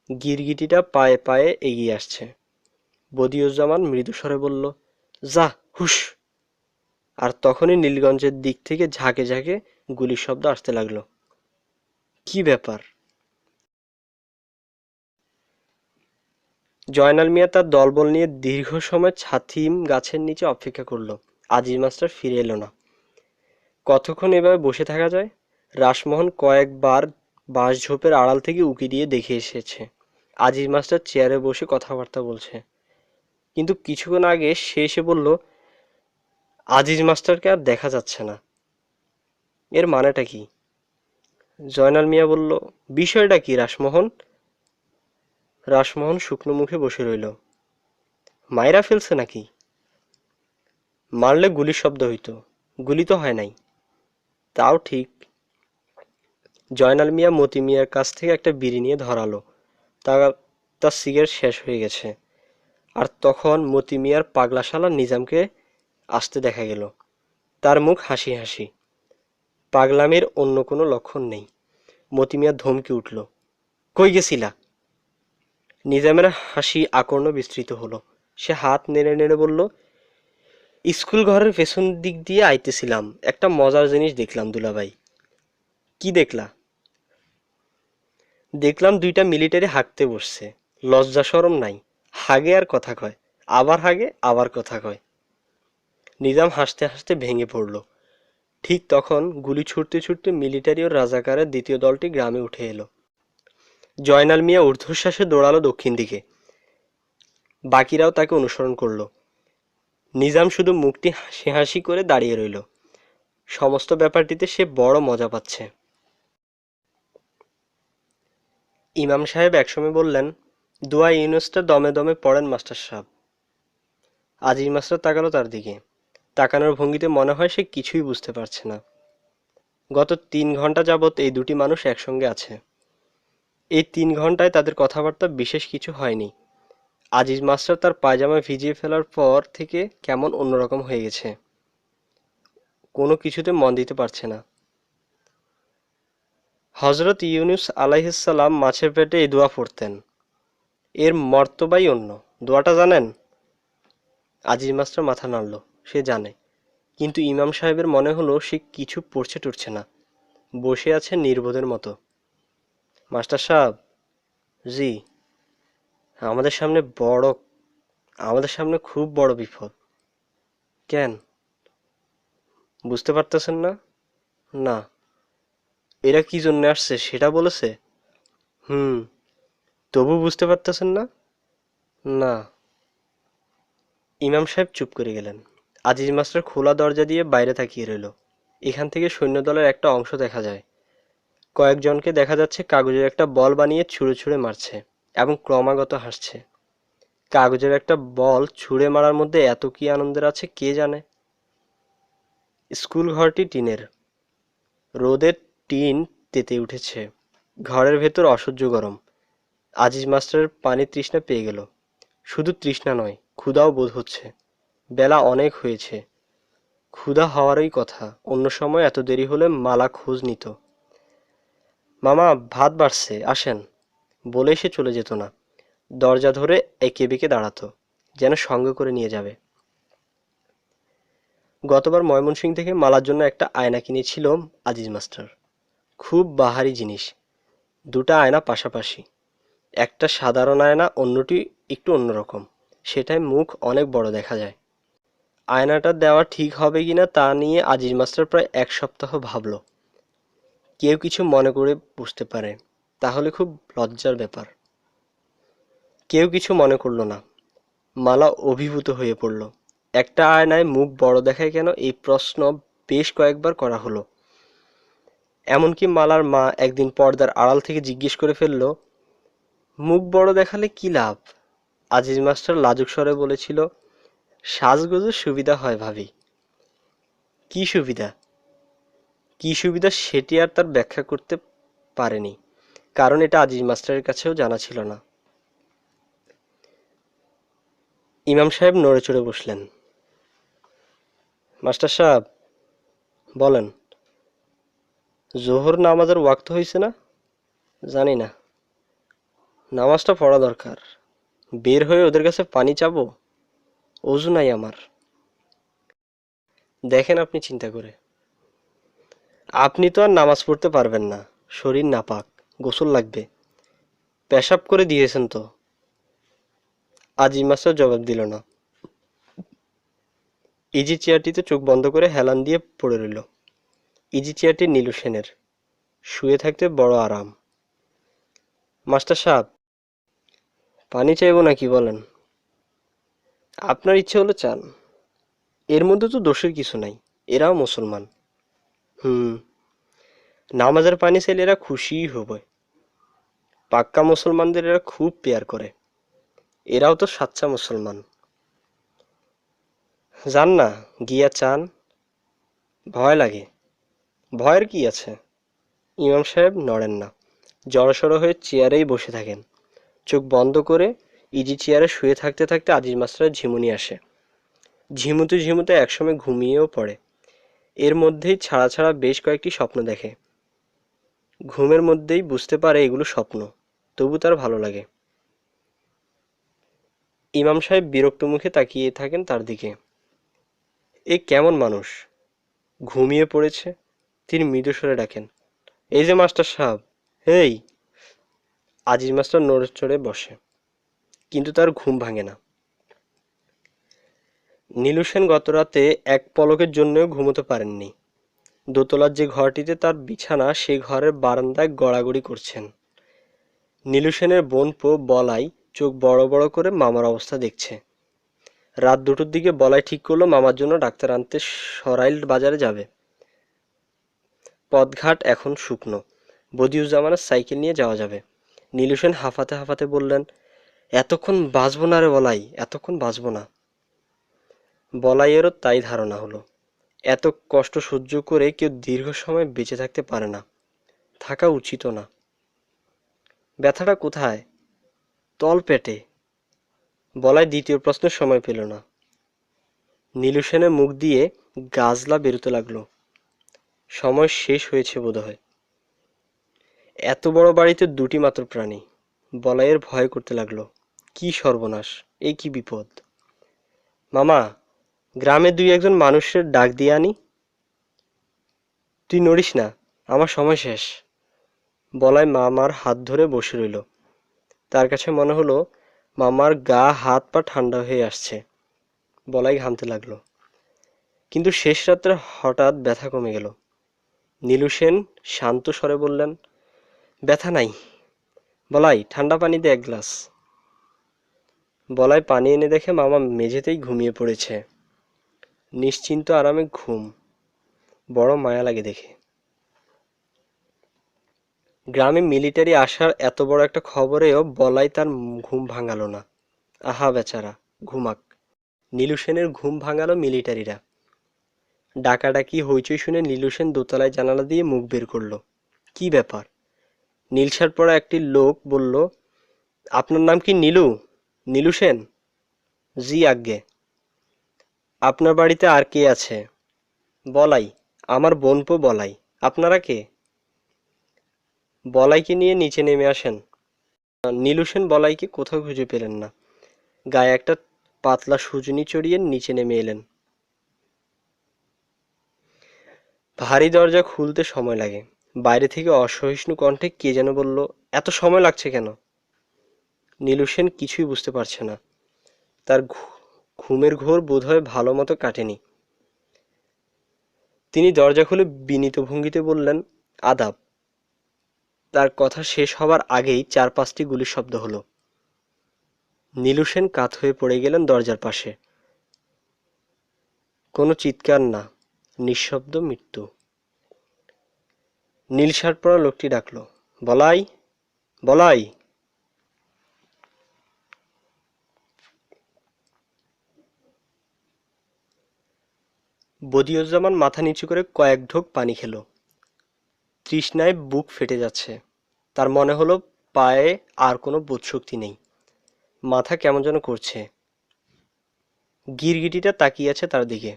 গিরগিটিটা পায়ে পায়ে এগিয়ে আসছে। বদিউজ্জামান মৃদু স্বরে বলল, যা, হুশ। আর তখনই নীলগঞ্জের দিক থেকে ঝাঁকে ঝাঁকে গুলির শব্দ আসতে লাগলো। কি ব্যাপার? জয়নাল মিয়া তার দলবল নিয়ে দীর্ঘ সময় ছাতিম গাছের নিচে অপেক্ষা করলো। আজিজ মাস্টার ফিরে এলো না। কতক্ষণ এভাবে বসে থাকা যায়? রাসমোহন কয়েকবার বাঁশঝোপের আড়াল থেকে উঁকি দিয়ে দেখে এসেছে আজিজ মাস্টার চেয়ারে বসে কথাবার্তা বলছে। কিন্তু কিছুক্ষণ আগে সে এসে বলল, আজিজ মাস্টারকে আর দেখা যাচ্ছে না। এর মানেটা কি? জয়নাল মিয়া বলল, বিষয়টা কি রাসমোহন? রাসমোহন শুকনো মুখে বসে রইল। মাইরা ফেলছে নাকি? মারলে গুলির শব্দ হইতো, গুলি তো হয় নাই। তাও ঠিক। জয়নাল মিয়া মতি মিয়ার কাছ থেকে একটা বিড়ি নিয়ে ধরালো। তার সিগারেট শেষ হয়ে গেছে। আর তখন মতি মিয়ার পাগলা শালা নিজামকে আসতে দেখা গেল। তার মুখ হাসি হাসি, পাগলামির অন্য কোনো লক্ষণ নেই। মতি মিয়া ধমকে উঠল, কই গেছিলা? নিজামের হাসি আকর্ণ বিস্তৃত হলো। সে হাত নেড়ে নেড়ে বলল, স্কুল ঘরের পেছন দিক দিয়ে আইতেছিলাম, একটা মজার জিনিস দেখলাম দুলাভাই। কি দেখলা? দেখলাম দুইটা মিলিটারি হাঁকতে বসছে। লজ্জা শরম নাই, হাগে আর কথা কয়, আবার হাগে আবার কথা কয়। নিজাম হাসতে হাসতে ভেঙে পড়ল। ঠিক তখন গুলি ছুটতে ছুটতে মিলিটারি ও রাজাকারের দ্বিতীয় দলটি গ্রামে উঠে এলো। জয়নাল মিয়া ঊর্ধ্বশ্বাসে দৌড়ালো দক্ষিণ দিকে। বাকিরাও তাকে অনুসরণ করলো। নিজাম শুধু মুখটি হাসি হাসি করে দাঁড়িয়ে রইল। সমস্ত ব্যাপারটিতে সে বড় মজা পাচ্ছে। ইমাম সাহেব একসময় বললেন, দোয়া ইউনুসটা দমে দমে পড়েন মাস্টার সাহেব। আজিজ মাস্টার তাকালো তার দিকে। তাকানোর ভঙ্গিতে মনে হয় সে কিছুই বুঝতে পারছে না। গত 3 ঘন্টা যাবৎ এই দুটি মানুষ একসঙ্গে আছে। এই 3 ঘন্টায় তাদের কথাবার্তা বিশেষ কিছু হয়নি। আজিজ মাস্টার তার পায়জামা ভিজিয়ে ফেলার পর থেকে কেমন অন্যরকম হয়ে গেছে। কোনো কিছুতে মন দিতে পারছে না। হজরত ইউনুস আলাইহিসসালাম মাছের পেটে এই দোয়া পড়তেন। এর মর্তবাই অন্য। দোয়াটা জানেন? আজিজ মাস্টার মাথা নাড়ল। সে জানে, কিন্তু ইমাম সাহেবের মনে হলো সে কিছু পড়ছে টরছে না। বসে আছে নির্বোধের মতো। মাস্টার সাহেব। জি। আমাদের সামনে বড় আমাদের সামনে খুব বড় বিপদ। কেন? বুঝতে পারতেছেন না? না। এরা কি জন্য আসছে সেটা বলেছে? হুম। তবু বুঝতে পারতেছেন না? না। ইমাম সাহেব চুপ করে গেলেন। আজিজ মাস্টার খোলা দরজা দিয়ে বাইরে তাকিয়ে রইল। এখান থেকে সৈন্যদলের একটা অংশ দেখা যায়। কয়েকজনকে দেখা যাচ্ছে কাগজের একটা বল বানিয়ে ছুঁড়ে ছুঁড়ে মারছে এবং ক্রমাগত হাসছে। কাগজের একটা বল ছুঁড়ে মারার মধ্যে এত কি আনন্দের আছে কে জানে। স্কুল ঘরটি টিনের। রোদের টিন তেতে উঠেছে। ঘরের ভেতর অসহ্য গরম। আজিজ মাস্টারের পানির তৃষ্ণা পেয়ে গেল। শুধু তৃষ্ণা নয়, ক্ষুধাও বোধ হচ্ছে। বেলা অনেক হয়েছে। ক্ষুধা হওয়ারই কথা, অন্য সময় এত দেরি হলে মালা খোঁজ নিত। মামা, ভাত বাড়ছে, আসেন বলে সে চলে যেত না। দরজা ধরে একে বেঁকে দাঁড়াতো, যেন সঙ্গে করে নিয়ে যাবে। গতবার ময়মনসিং থেকে মালার জন্য একটা আয়না কিনেছিল আজিজ মাস্টার। খুব বাহারি জিনিস। দুটা আয়না পাশাপাশি। একটা সাধারণ আয়না, অন্যটি একটু অন্যরকম। সেটায় মুখ অনেক বড় দেখা যায়। আয়নাটা দেওয়া ঠিক হবে কিনা তা নিয়ে আজিজ মাস্টার প্রায় এক সপ্তাহ ভাবল। কেউ কিছু মনে করে বুঝতে পারে, তাহলে খুব লজ্জার ব্যাপার। কেউ কিছু মনে করল না। মালা অভিভূত হয়ে পড়ল। একটা আয়নায় মুখ বড় দেখায় কেন, এই প্রশ্ন বেশ কয়েকবার করা হলো। এমনকি মালার মা একদিন পর্দার আড়াল থেকে জিজ্ঞেস করে ফেলল, মুখ বড় দেখালে কি লাভ? আজিজ মাস্টার লাজুক স্বরে বলেছিল, সাজগোজের সুবিধা হয় ভাবি। কি সুবিধা? কি সুবিধা সেটি আর তার ব্যাখ্যা করতে পারেনি, কারণ এটা আজিজ মাস্টারের কাছেও জানা ছিল না। ইমাম সাহেব নড়ে চড়ে বসলেন। মাস্টার সাহেব, বলেন। জোহর নামাজের ওয়াক্ত হয়েছে না? জানি না। নামাজটা পড়া দরকার। বের হয়ে ওদের কাছে পানি চাবো? অজু নাই আমার। দেখেন আপনি চিন্তা করে। আপনি তো আর নামাজ পড়তে পারবেন না, শরীর নাপাক, গোসল লাগবে। পেশাব করে দিয়েছেন তো? আজিজ মাস্টার জবাব দিল না। ইজি চেয়ারটিতে চোখ বন্ধ করে হেলান দিয়ে পড়ে রইল। ইজি চেয়ারটি নীলু সেনের। শুয়ে থাকতে বড় আরাম। মাস্টার সাহেব, পানি চাইবো নাকি বলেন? আপনার ইচ্ছে হলে চান। এর মধ্যে তো দোষের কিছু নাই, এরাও মুসলমান। হুম। নামাজের পানি চাইলে এরা খুশিই হবে। পাক্কা মুসলমানদের এরা খুব পেয়ার করে। এরাও তো সাচ্চা মুসলমান। যান না, গিয়া চান। ভয় লাগে। ভয়ের কি আছে? ইমাম সাহেব নড়েন না, জড়সড় হয়ে চেয়ারেই বসে থাকেন। চোখ বন্ধ করে ইজি চেয়ারে শুয়ে থাকতে থাকতে আজিজ মাস্টারের ঝিমুনি আসে। ঝিমুতে ঝিমুতে একসময় ঘুমিয়েও পড়ে। এর মধ্যেই ছাড়া ছাড়া বেশ কয়েকটি স্বপ্ন দেখে। ঘুমের মধ্যেই বুঝতে পারে এগুলো স্বপ্ন, তবু তার ভালো লাগে। ইমাম সাহেব বিরক্ত মুখে তাকিয়ে থাকেন তার দিকে। এ কেমন মানুষ? ঘুমিয়ে পড়েছে। তিনি মৃদু স্বরে ডাকেন, এই যে মাস্টার সাহেব। হেই! আজিজ মাস্টার নড়ে চড়ে বসে, কিন্তু তার ঘুম ভাঙে না। নীলু সেন গতরাতে এক পলকের জন্যও ঘুমোতে পারেননি। দোতলার যে ঘরটিতে তার বিছানা, সেই ঘরের বারান্দায় গড়াগড়ি করছেন। নীলু সেনের বোনপো বলাই চোখ বড় বড় করে মামার অবস্থা দেখছে। রাত 2টোর দিকে বলাই ঠিক করলো মামার জন্য ডাক্তার আনতে সরাইল বাজারে যাবে। পথঘাট এখন শুকনো, বদিউজ্জামানের সাইকেল নিয়ে যাওয়া যাবে। নীলু সেন হাঁফাতে হাঁফাতে বললেন, এতক্ষণ বাঁচবো না রে বলাই, এতক্ষণ বাঁচবো না। বলাইয়েরও তাই ধারণা হলো। এত কষ্ট সহ্য করে কেউ দীর্ঘ সময় বেঁচে থাকতে পারে না, থাকা উচিতও না। ব্যথাটা কোথায়? তল পেটে। বলাই দ্বিতীয় প্রশ্নের সময় পেল না। নীলু সেনের মুখ দিয়ে গাজলা বেরোতে লাগলো। সময় শেষ হয়েছে বোধহয়। এত বড় বাড়িতে 2টি মাত্র প্রাণী। বলাইয়ের ভয় করতে লাগলো। কি সর্বনাশ, এই কি বিপদ! মামা, গ্রামে 2-1 জন মানুষের ডাক দিয়ে আনি। তুই নড়িস না, আমার সময় শেষ। বলাই মামার হাত ধরে বসে রইল। তার কাছে মনে হলো মামার গা হাত পা ঠান্ডা হয়ে আসছে। বলাই ঘামতে লাগলো। কিন্তু শেষ রাত্রে হঠাৎ ব্যথা কমে গেল। নীলু সেন শান্ত স্বরে বললেন, ব্যথা নাই। বলাই, ঠান্ডা পানি দে এক গ্লাস। বলাই পানি এনে দেখে মামা মেঝেতেই ঘুমিয়ে পড়েছে। নিশ্চিন্ত আরামে ঘুম। বড় মায়া লাগে দেখে। গ্রামে মিলিটারি আসার এত বড় একটা খবরেও বলাই তার ঘুম ভাঙালো না। আহা বেচারা, ঘুমাক। নীলু সেনের ঘুম ভাঙালো মিলিটারিরা। ডাকাডাকি হইচই শুনে নীলু সেন দোতলায় জানালা দিয়ে মুখ বের করলো। কি ব্যাপার? নীল শার্ট পরা একটি লোক বলল, আপনার নাম কি নীলু? নীলু সেন? জি আজ্ঞে। আপনার বাড়িতে আর কে আছে? বলাই। আমার বোনপো বলাই। আপনারা কে? বলাইকে নিয়ে নিচে নেমে আসেন। নীলু সেন বলাইকে কোথাও খুঁজে পেলেন না। গায়ে একটা পাতলা সুজনি চড়িয়ে নিচে নেমে এলেন। ভারী দরজা খুলতে সময় লাগে। বাইরে থেকে অসহিষ্ণু কণ্ঠে কে যেন বলল, এত সময় লাগছে কেন? নীলু সেন কিছুই বুঝতে পারছে না। তার ঘুমের ঘোর বোধহয় ভালো মতো কাটেনি। তিনি দরজা খুলে বিনীত ভঙ্গিতে বললেন, আদাব। তার কথা শেষ হবার আগেই 4-5টি গুলির শব্দ হলো। নীলু সেন কাত হয়ে পড়ে গেলেন দরজার পাশে। কোনো চিৎকার না, নিঃশব্দ মৃত্যু। নীল শার্ট পরা লোকটি ডাকলো, বলাই, বলাই। বদিউজ্জামান মাথা নিচু করে কয়েক ঢোক পানি খেলো। তৃষ্ণায় বুক ফেটে যাচ্ছে। তার মনে হলো পায়ে আর কোনো বোধশক্তি নেই। মাথা কেমন যেন করছে। গিরগিটিটা তাকিয়ে আছে তার দিকে।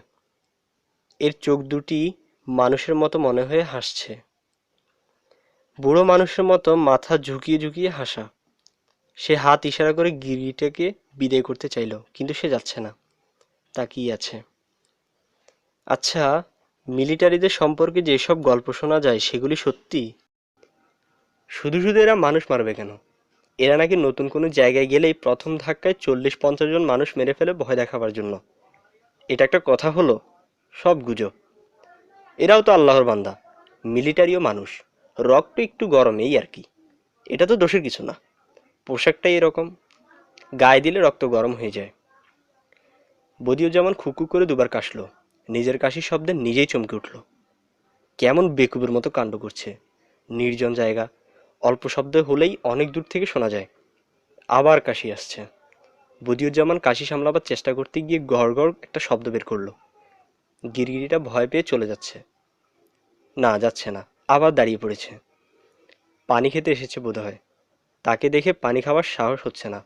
এর চোখ দুটি মানুষের মতো মনে হয়ে হাসছে। বুড়ো মানুষের মতো মাথা ঝুঁকিয়ে ঝুঁকিয়ে হাসা। সে হাত ইশারা করে গিরগিটিটাকে বিদায় করতে চাইল, কিন্তু সে যাচ্ছে না, তাকিয়ে আছে। আচ্ছা, মিলিটারিদের সম্পর্কে যেসব গল্প শোনা যায় সেগুলি সত্যি? শুধু শুধু এরা মানুষ মারবে কেন? এরা নাকি নতুন কোনো জায়গায় গেলেই প্রথম ধাক্কায় 40-50 জন মানুষ মেরে ফেলে ভয় দেখাবার জন্য। এটা একটা কথা হলো? সব গুজব। এরাও তো আল্লাহর বান্দা, মিলিটারিও মানুষ, রক্ত একটু গরম এই আর কি। এটা তো দোষের কিছু না, পোশাকটাই এরকম, গায়ে দিলে রক্ত গরম হয়ে যায়। বদিউজ্জামান খুকু করে দুবার কাশলো। নিজের কাশির শব্দে নিজেই চমকে উঠল। কেমন বেকুবের মতো কাণ্ড করছে। নির্জন জায়গা, অল্প শব্দ হলেই অনেক দূর থেকে শোনা যায়। আবার কাশি আসছে। বদিউজ্জামান কাশি সামলাবার চেষ্টা করতে গিয়ে গড় গড় একটা শব্দ বের করলো। গিরগিটিটা ভয় পেয়ে চলে যাচ্ছে। না, যাচ্ছে না, আবার দাঁড়িয়ে পড়েছে। পানি খেতে এসেছে বোধহয়। তাকে দেখে পানি খাওয়ার সাহস হচ্ছে না।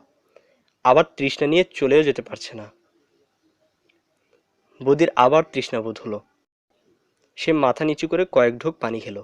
আবার তৃষ্ণা নিয়ে চলেও যেতে পারছে না। বদির আবার তৃষ্ণাবোধ হলো। সে মাথা নিচু করে কয়েক ঢোক পানি খেলো।